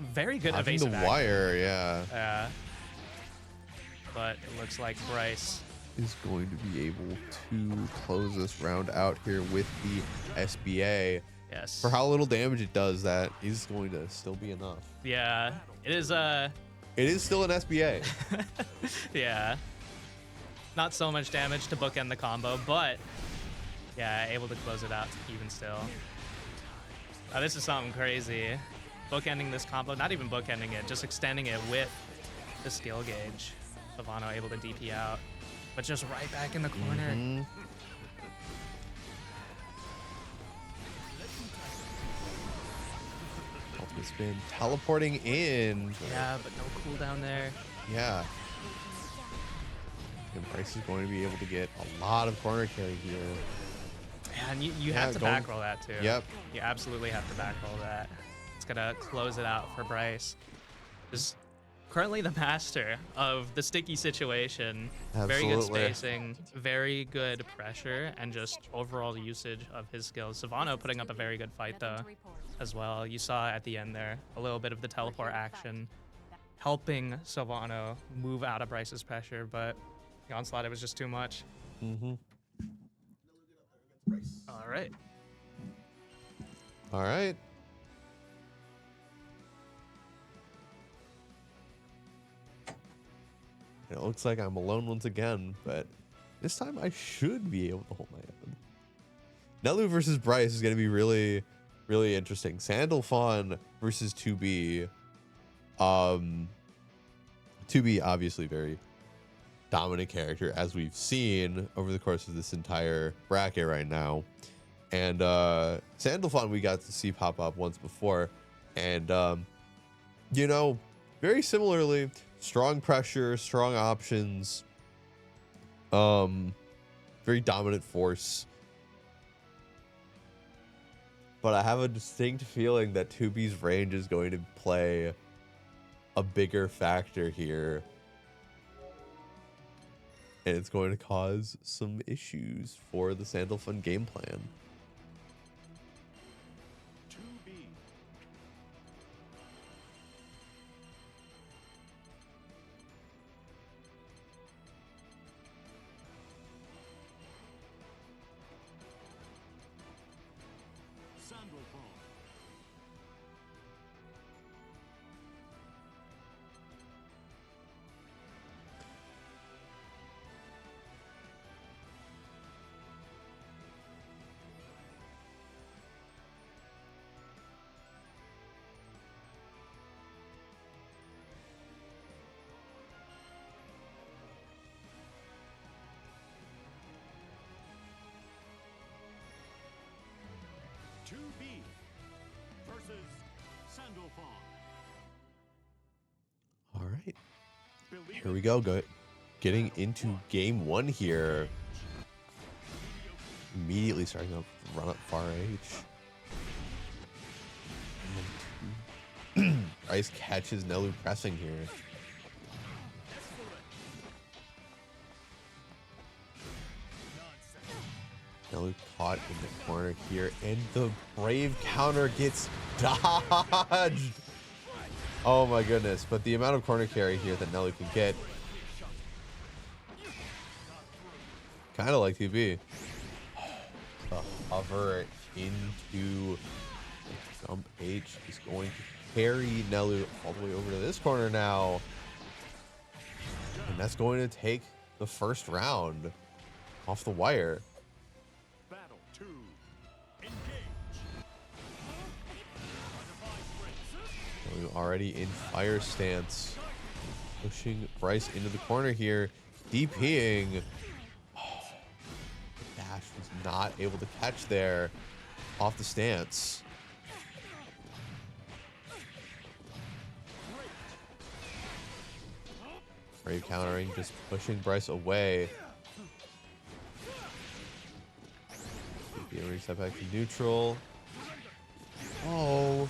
Very good Dodging evasive the action. wire, yeah. Yeah. But it looks like Bryce Is going to be able to close this round out here with the SBA. yes. For how little damage it does, that is going to still be enough. Yeah. It is It is still an SBA. yeah. Not so much damage to bookend the combo, but yeah, able to close it out even still. Oh, this is something crazy. Bookending this combo, not even bookending it, just extending it with the skill gauge. Sylvano able to DP out, but just right back in the corner. spin, teleporting in. Yeah, but no cooldown there. Yeah. And Bryce is going to be able to get a lot of corner carry here. And you Yeah, have to going- backroll that too. Yep. You absolutely have to backroll that. It's gonna close it out for Bryce. Is currently the master of the sticky situation. Very good Absolutely. spacing, very good pressure, and just overall usage of his skills. Savano putting up a very good fight though, as well. You saw at the end there a little bit of the teleport action, helping Savano move out of Bryce's pressure, but the onslaught, it was just too much. Mm-hmm. All right. All right. It looks like I'm alone once again, but this time I should be able to hold my own. Nelu versus Bryce is going to be really, really interesting. Sandalphon versus 2B. 2B obviously very dominant character, as we've seen over the course of this entire bracket right now. And Sandalphon we got to see pop up once before. And, you know, very similarly, strong pressure, strong options, very dominant force. But I have a distinct feeling that 2B's range is going to play a bigger factor here. And it's going to cause some issues for the Sandalphon game plan. 2B. Sandalphon. Two B versus Sandalphon. All right. Here we go. Getting into game one here. Immediately starting up run up far H. Ice catches Nelu pressing here. Nelu caught in the corner here, and the brave counter gets dodged. Oh my goodness, but the amount of corner carry here that Nelu can get. Kind of like TB. The hover into jump H is going to carry Nelu all the way over to this corner now. And that's going to take the first round off the wire. Battle 2. Engage. Nelu already in fire stance. Pushing Bryce into the corner here. DPing. Dash was not able to catch there off the stance. Brave countering, just pushing Bryce away. Reset back to neutral. Oh.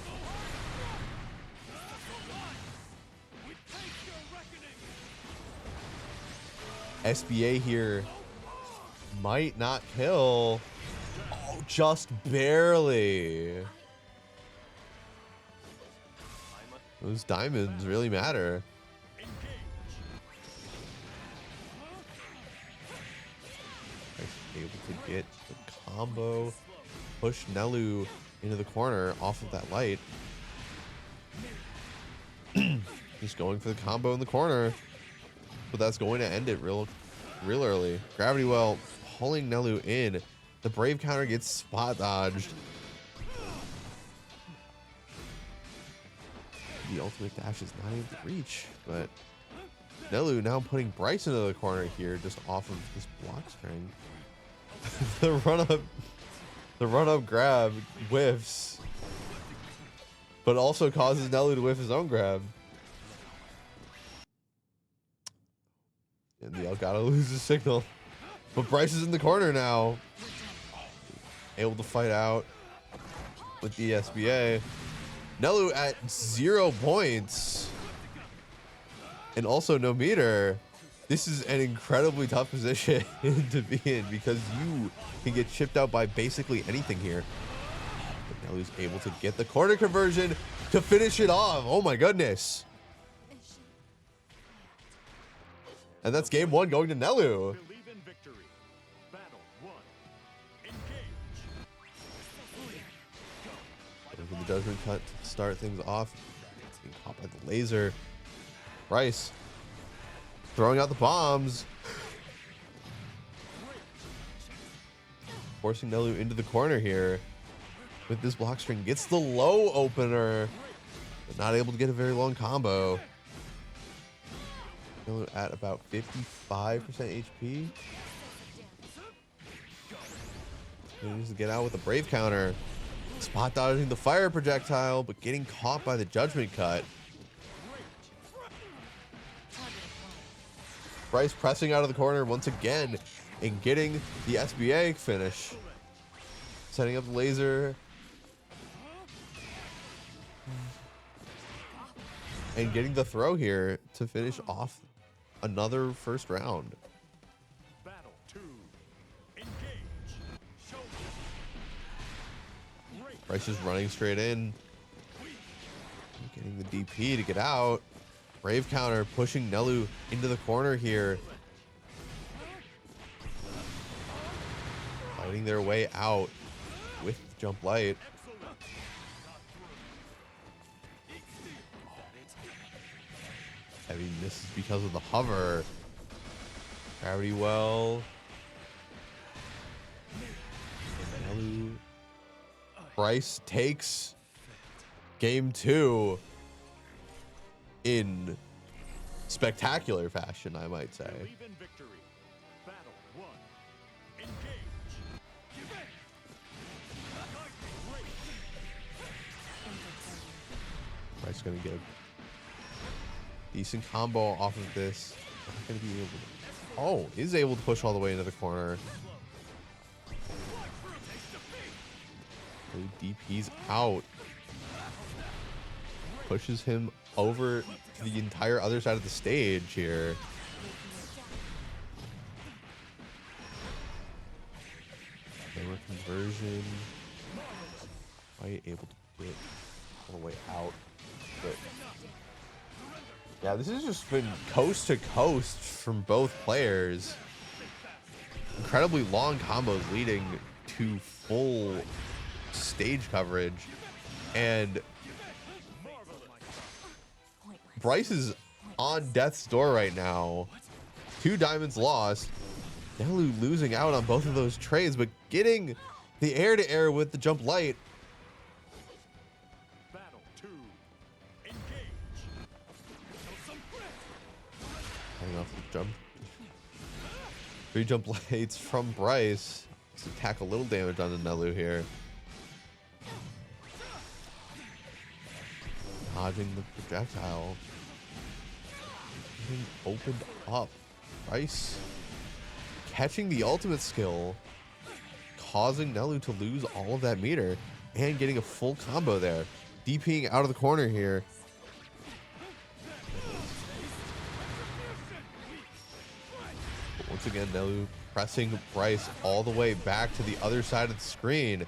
SBA here might not kill. Oh, just barely. Those diamonds really matter. Able to get the combo, push Nelu into the corner off of that light. Just going for the combo in the corner, but that's going to end it real early. Gravity Well pulling Nelu in. The brave counter gets spot dodged. The ultimate dash is not able to reach, but Nelu now putting Bryce into the corner here, just off of this block string. the run up grab whiffs. but also causes Nelu to whiff his own grab. And the Elgato loses signal. But Bryce is in the corner now. Able to fight out with the SBA. Nelu at 0 points. And also no meter. This is an incredibly tough position to be in because you can get chipped out by basically anything here. But Nelu's able to get the corner conversion to finish it off. Oh my goodness. And that's game 1 going to Nelu. Believe in victory. Battle 1. Engage. Looking for the judgment cut to start things off. Being caught by the laser. Bryce throwing out the bombs. Forcing Nelu into the corner here. With this block string. Gets the low opener. But not able to get a very long combo. Nelu at about 55% HP. Manages to get out with a brave counter. Spot dodging the fire projectile, but getting caught by the judgment cut. Bryce pressing out of the corner once again and getting the SBA finish. Setting up the laser. And getting the throw here to finish off another first round. Battle 2. Engage. Show. Bryce is running straight in. Getting the DP to get out. Brave counter pushing Nelu into the corner here. Fighting their way out with jump light. Heavy misses because of the hover. Gravity well. Nelu. Bryce takes game 2 in spectacular fashion, I might say. Believe in victory. Battle 1. Engage. Bryce gonna get a decent combo off of this. Not gonna be able to. Oh, is able to push all the way into the corner. DP's out. Pushes him over to the entire other side of the stage here. Camera conversion. Quite able to get all the way out. But yeah, this has just been coast to coast from both players. Incredibly long combos leading to full stage coverage. And Bryce is on death's door right now. 2 diamonds lost. Nelu losing out on both of those trades, but getting the air-to-air with the jump light. Battle 2. Engage. Cutting off the jump. 3 jump lights from Bryce to tack a little damage onto Nelu here. Dodging the projectile. Getting opened up. Bryce catching the ultimate skill, causing Nelu to lose all of that meter and getting a full combo there. DPing out of the corner here. But once again, Nelu pressing Bryce all the way back to the other side of the screen.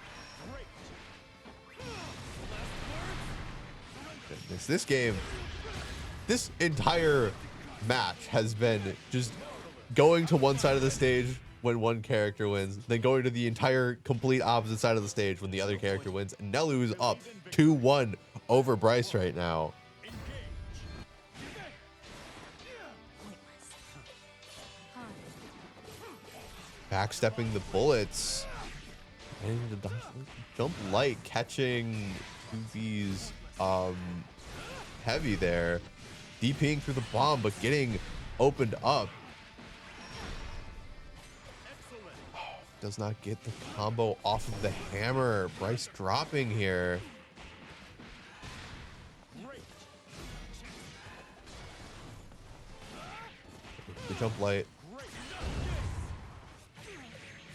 Goodness, this game, this entire match has been just going to one side of the stage when one character wins, then going to the entire complete opposite side of the stage when the other character wins. And Nelu is up 2-1 over Bryce right now. Backstepping the bullets. And the jump light catching 2B's heavy there. DPing through the bomb, but getting opened up. Does not get the combo off of the hammer. Bryce dropping here. the jump light.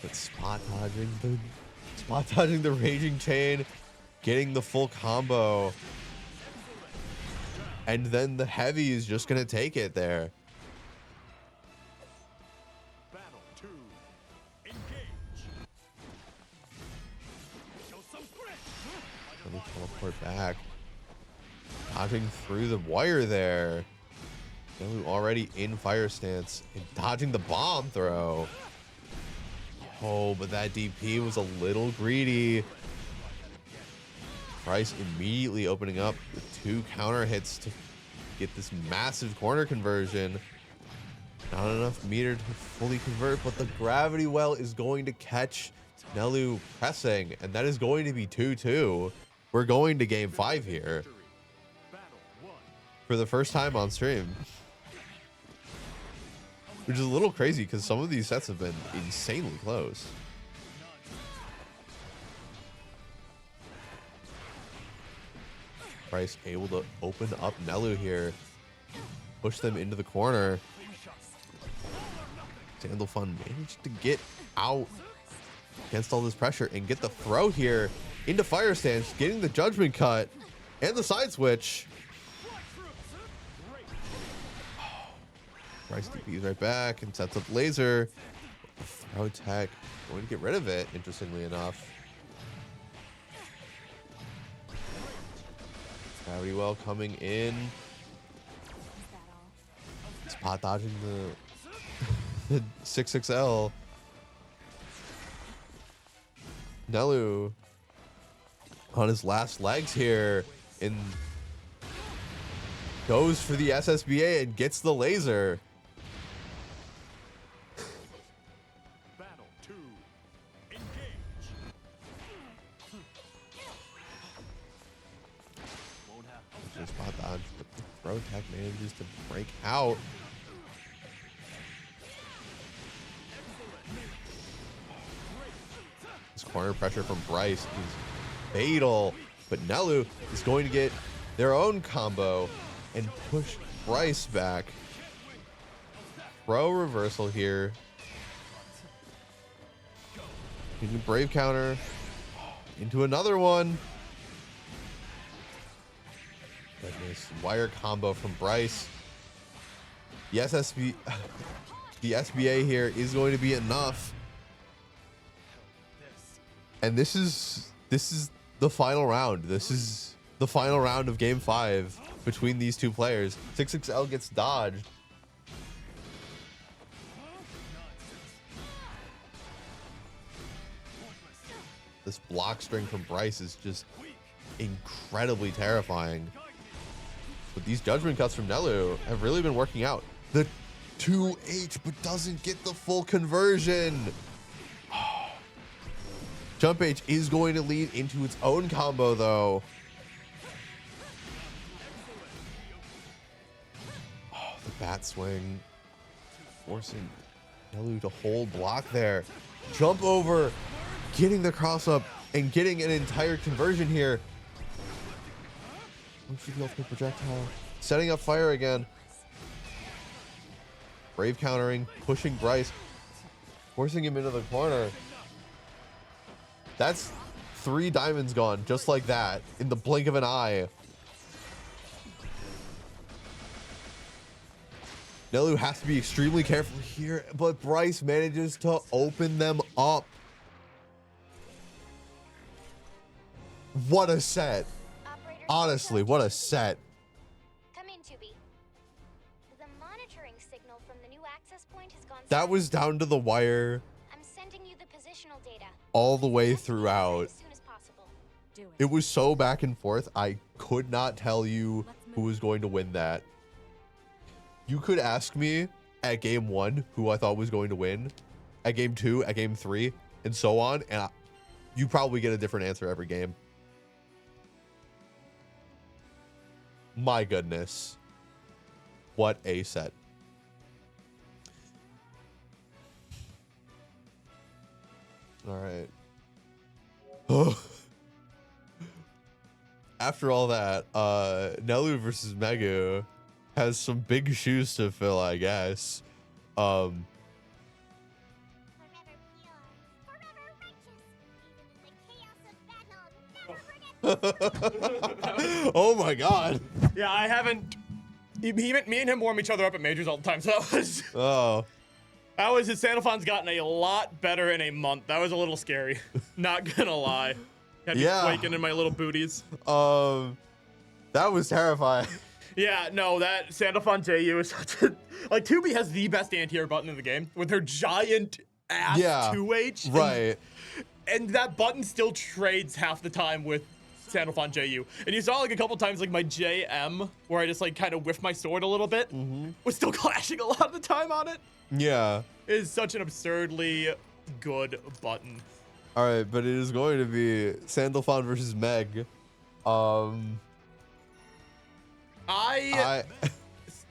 But spot dodging the raging chain, getting the full combo. And then the heavy is just gonna take it there. Battle 2. Engage. Show some grit. Let me teleport back. Dodging through the wire there. Nelu already in fire stance and dodging the bomb throw. Oh, but that DP was a little greedy. Price immediately opening up with 2 counter hits to get this massive corner conversion. Not enough meter to fully convert, but the gravity well is going to catch Nelu pressing, and that is going to be 2-2. We're going to game 5 here Battle 1. for the first time on stream. Which is a little crazy because some of these sets have been insanely close. Price able to open up Nelu here. Push them into the corner. Sandalfun managed to get out against all this pressure and get the throw here into fire stance, getting the judgment cut and the side switch. Price DPs right back and sets up laser. Throw tech. Going to get rid of it, interestingly enough. Gravity well coming in. Spot dodging the 6XL. Nelu on his last legs here and goes for the SSBA and gets the laser. Battle 2. Engage. Won't happen. Just spot dodge, but the throw tech manages to break out. This corner pressure from Bryce is fatal, but Nelu is going to get their own combo and push Bryce back. Throw reversal here. Into Brave counter. Into another one. Goodness. Wire combo from Bryce. The the SBA here is going to be enough. And this is the final round. This is the final round of game 5 between these two players. 6XL gets dodged. This block string from Bryce is just incredibly terrifying. But these judgment cuts from Nelu have really been working out. The 2H but doesn't get the full conversion. Jump H is going to lead into its own combo though. Oh, the bat swing. Forcing Nelu to hold block there. Jump over. Getting the cross up and getting an entire conversion here. The ultimate projectile. Setting up fire again. Brave countering, pushing Bryce, forcing him into the corner. That's 3 diamonds gone just like that in the blink of an eye. Nelu has to be extremely careful here, but Bryce manages to open them up. What a set. Operator Honestly, what a set. Come in, Tubi. The monitoring signal from the new access point has gone. That was down to the wire I'm sending you the positional data. all the way Let's get inside throughout. as soon as possible. Do it. It was so back and forth. I could not tell you who was going to win that. You could ask me at game 1 who I thought was going to win, at game 2, at game 3, and so on, and you probably get a different answer every game. My goodness. What a set. All right. After all that, Nelu versus Megu has some big shoes to fill, I guess. Um, Forever pure, forever righteous. Even in the chaos of battle, never forget. oh my god. Yeah, I haven't. Me and him warm each other up at majors all the time, so Oh. his Sandalphon's gotten a lot better in a month. That was a little scary. Not gonna lie. Had me Yeah. quaking in my little booties. That was terrifying. Yeah, no, that Sandalphon JU is such a. Like, 2B has the best anti-air button in the game with her giant ass Yeah, 2H. and- Right. And that button still trades half the time with Sandalphon JU. And you saw like a couple times like my JM where I just like kind of whiffed my sword a little bit was still clashing a lot of the time on it. Yeah. It is such an absurdly good button. All right, but it is going to be Sandalphon versus Meg. I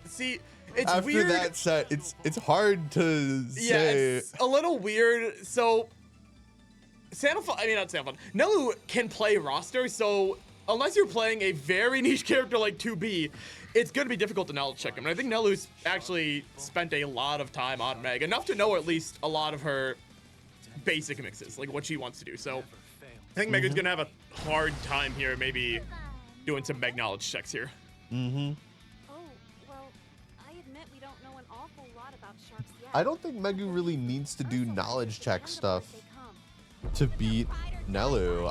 see. It's after weird. that set, it's hard to Yeah, say. it's a little weird. So, not Sandalphon. Nelu can play roster, so unless you're playing a very niche character like 2B, it's going to be difficult to knowledge check him. And I think Nelu's actually spent a lot of time on Meg, enough to know at least a lot of her basic mixes, like what she wants to do. So, I think Mega's going to have a hard time here, maybe doing some Meg knowledge checks here. Mm-hmm. Oh, well, I admit we don't know an awful lot about sharks yet. I don't think Megu really needs to do knowledge check Kind of stuff as they come. to beat Nelu.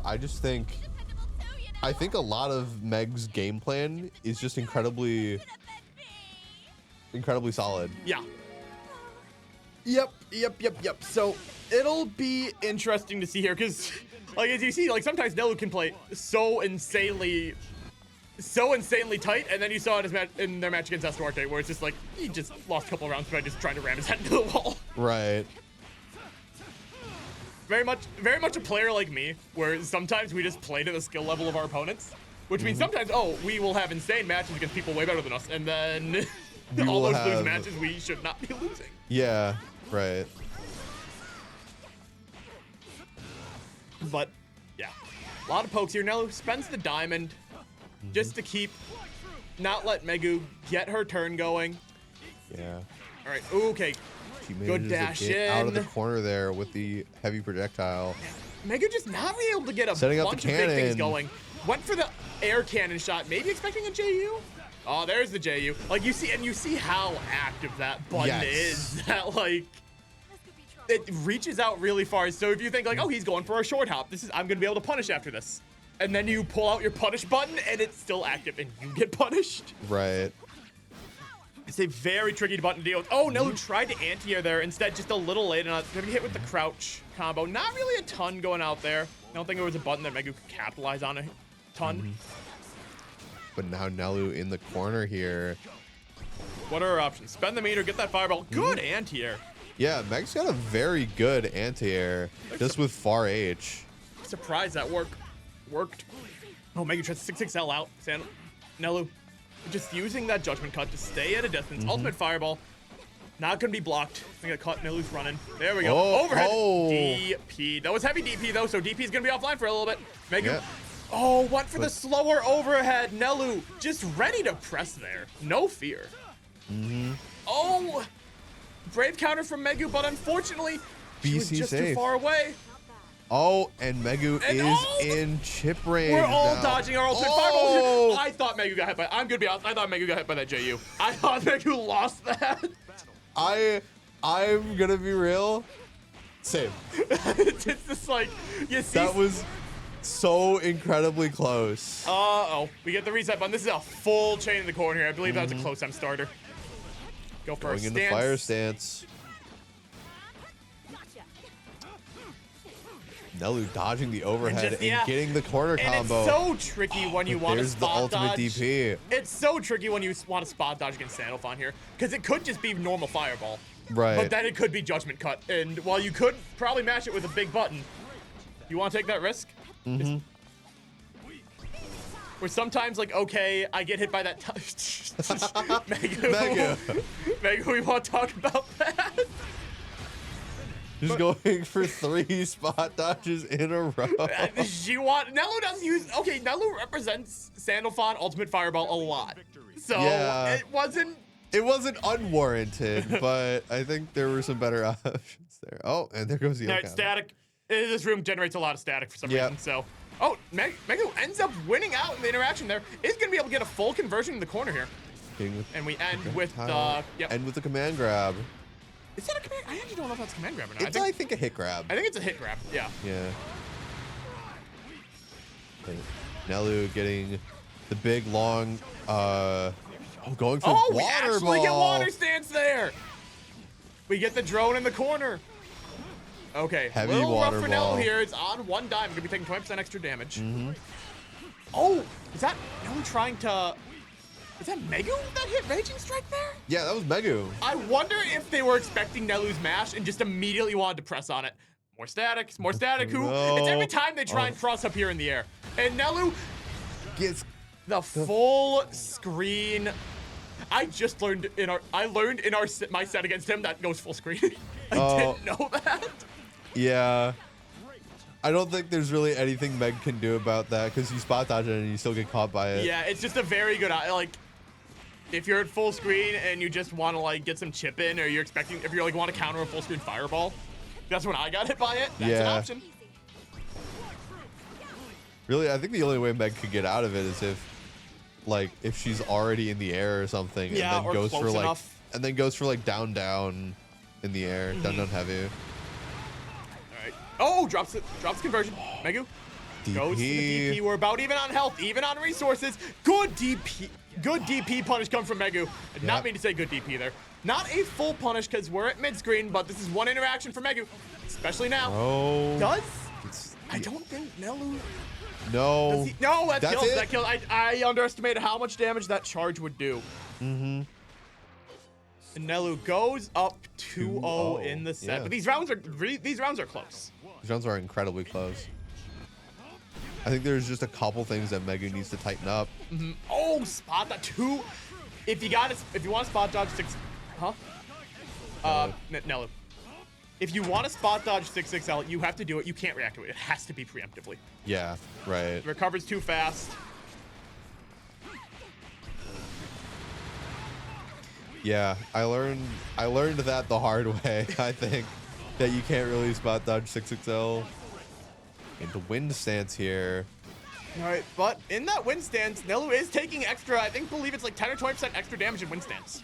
I think a lot of Meg's game plan is just incredibly solid. Yeah. Yep. So it'll be interesting to see here, because, like, as you see, like sometimes Nelu can play so insanely tight, and then you saw it in their match against Estuarte, where it's just like he just lost a couple rounds by just trying to ram his head into the wall. Right. Very much a player like me, where sometimes we just play to the skill level of our opponents, which means sometimes we will have insane matches against people way better than us, and then all will those lose have- matches we should not be losing. Yeah. Right. But yeah, a lot of pokes here. Nelu spends the diamond just to not let Megu get her turn going. Yeah. All right. Ooh, okay. She Good manages dash to get out of the in. corner there with the heavy projectile. Megu just not really able to get a Setting up the bunch of big things cannon. going. Went for the air cannon shot, maybe expecting a JU. Oh, there's the JU. Like you see how active that button Yes. is. That like it reaches out really far. So if you think like, oh, he's going for a short hop, I'm gonna be able to punish after this. And then you pull out your punish button and it's still active and you get punished. Right. It's a very tricky button to deal with. Oh, Nelu tried to anti-air there. Instead, just a little late. And gonna be hit with the crouch combo. Not really a ton going out there. I don't think it was a button that Megu could capitalize on a ton. But now Nelu in the corner here. What are our options? Spend the meter, get that fireball. Good anti-air. Yeah, Meg's got a very good anti-air, just with far H. Surprised that worked. Oh, Megu tries 6XL out. Nelu just using that judgment cut to stay at a distance. Ultimate fireball. Not gonna be blocked. I'm gonna cut. Nelu's running. There we go. Oh, Overhead. oh. DP. That was heavy DP though, so DP's gonna be offline for a little bit. Megu. Yeah. Oh, went for the slower overhead. Nelu just ready to press there. No fear. Oh, brave counter from Megu, but unfortunately, she was BC just too safe. far away. Oh, and Megu And is oh, in chip range. We're all now. dodging our ultimate Oh! fireball. I thought Megu got hit by. I'm gonna be honest. I thought Megu got hit by that JU. I thought Megu lost that. I'm gonna be real. Same. It's just like you see. That was so incredibly close. Oh, we get the reset button. This is a full chain in the corner here. I believe that was a close M starter. Go for a Going into stance. fire stance. Nelu dodging the overhead and, yeah. getting the corner And combo. it's so tricky when you want to There's the spot ultimate dodge. DP. It's so tricky when you want to spot dodge against Sandalphon here, because it could just be normal fireball. Right. But then it could be judgment cut, and while you could probably match it with a big button, you want to take that risk? Mm-hmm. Where sometimes, like, okay, I get hit by that. Megu, we want to talk about that. Just going for 3 spot dodges in a row. Nelu does use. Okay, Nelu represents Sandalphon Ultimate Fireball a lot. So Yeah. it wasn't It wasn't unwarranted, but I think there were some better options there. Oh, and there goes the All right, counter. static. This room generates a lot of static for some Yep. reason. So, oh, Megu ends up winning out in the interaction there. Is going to be able to get a full conversion in the corner here. And we end with the. Yep. End with the command grab. Is that a command? I actually don't know if that's command grab or not. It's, I think, a hit grab. I think it's a hit grab. Yeah. Yeah. Okay. Nelu getting the big, long, going for Oh, we water actually get ball. water stance there. We get the drone in the corner. Okay, Heavy little water rough for ball. Nelu here. It's on one dime. Gonna be taking 20% extra damage. Mm-hmm. Oh, is that Nelu trying to? Is that Megu that hit Raging Strike there? Yeah, that was Megu. I wonder if they were expecting Nelu's mash and just immediately wanted to press on it. More static, more static. Who? No. It's every time they try and cross up here in the air. And Nelu, Gets the full screen. I just learned in our. I learned in my set against him that goes full screen. I didn't know that. Yeah. I don't think there's really anything Meg can do about that because you spot dodge it and you still get caught by it. Yeah, it's just a very good like. If you're at full screen and you just want to like get some chip in, or you're expecting, if you like want to counter a full screen fireball, that's when I got hit by it. That's an Yeah. option. Really, I think the only way Meg could get out of it is if she's already in the air or something, Yeah, and then or goes close for like, enough. and then goes for like down in the air, down heavy. All right. Oh, drops conversion. Megu goes to the DP. We're about even on health, even on resources. Good DP. Good DP punish come from Megu. I did not mean to say good DP there. Not a full punish because we're at mid screen, but this is one interaction for Megu, especially now. Oh. I don't think Nelu. No. No, that That's kills. it? That kills. I underestimated how much damage that charge would do. Mm-hmm. And Nelu goes up 2-0 in the set. Yeah. But these rounds are close. These rounds are incredibly close. I think there's just a couple things that Megu needs to tighten up. Oh, spot that 2. If you want to spot dodge 6, huh? Nelu. If you want to spot dodge 6XL, you have to do it. You can't react to it. It has to be preemptively. Yeah, right. It recovers too fast. Yeah, I learned that the hard way. I think that you can't really spot dodge 6XL. Into wind stance here. All right, but in that wind stance, Nelu is taking extra. I believe it's like 10 or 20% extra damage in wind stance.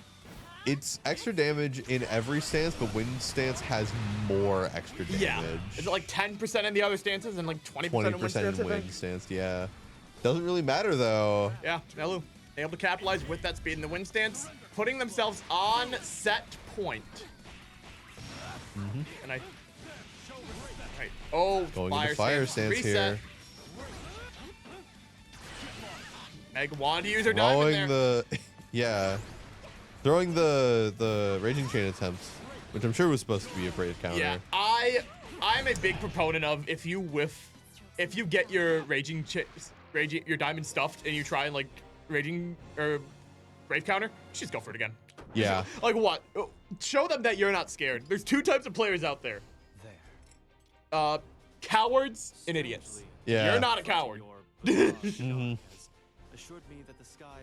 It's extra damage in every stance, but wind stance has more extra damage. Yeah. Is it like 10% in the other stances and like 20% in wind 20% stance? in wind stance, yeah. Doesn't really matter though. Yeah, Nelu able to capitalize with that speed in the wind stance, putting themselves on set point. And I. Right. Oh, Going into fire stance reset. here. Meg wanted to use her diamond Throwing there. yeah. Throwing the raging chain attempts, which I'm sure was supposed to be a braid counter. Yeah, I'm a big proponent of if you get your your diamond stuffed and you try and like raging or brave counter, just go for it again. Yeah. Like what? Show them that you're not scared. There's two types of players out there. Cowards and idiots. Yeah. You're not a coward.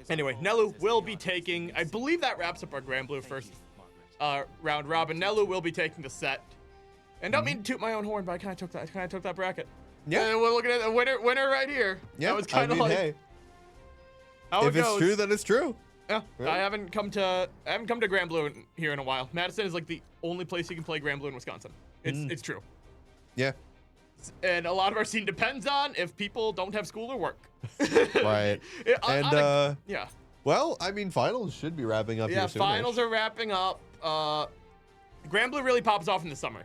Anyway, Nelu will be taking, I believe that wraps up our Granblue first round robin. Nelu will be taking the set. And don't mean to toot my own horn, but I kind of took that bracket. Yeah. We're looking at the winner right here. Yeah. That was kind of like hey, how if it it's goes. true, then it's true. Yeah, Right. I haven't come to Granblue here in a while. Madison is like the only place you can play Granblue in Wisconsin. It's true. Yeah. And a lot of our scene depends on if people don't have school or work. Right. Yeah. Well, I mean, finals should be wrapping up Yeah, here soon. finals are wrapping up. Granblue really pops off in the summer.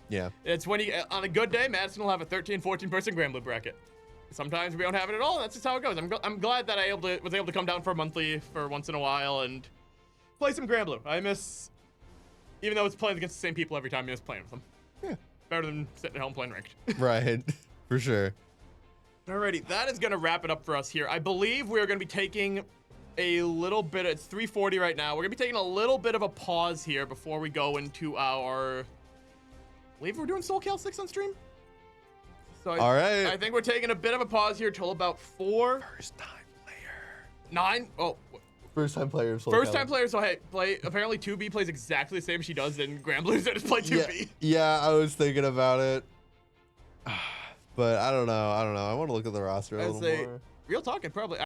Yeah. It's when you, on a good day, Madison will have a 13, 14 person Granblue bracket. Sometimes we don't have it at all. And that's just how it goes. I'm glad that I was able to come down for a monthly for once in a while and play some Granblue. I miss, even though it's playing against the same people every time, I miss playing with them. Yeah. Better than sitting at home playing ranked. Right. For sure. Alrighty, that is going to wrap it up for us here. I believe we're going to be taking a little bit, it's 3:40 right now. We're going to be taking a little bit of a pause here before we go into our, I believe we're doing Soul Cal 6 on stream. So All right. I think we're taking a bit of a pause here till about 4. First time player. 9? Oh, First time player. First time player, so hey, play. Apparently 2B plays exactly the same as she does in Granblue, so just play 2B. Yeah, I was thinking about it. But I don't know. I want to look at the roster a I'd little say, more. real talk, I'd probably.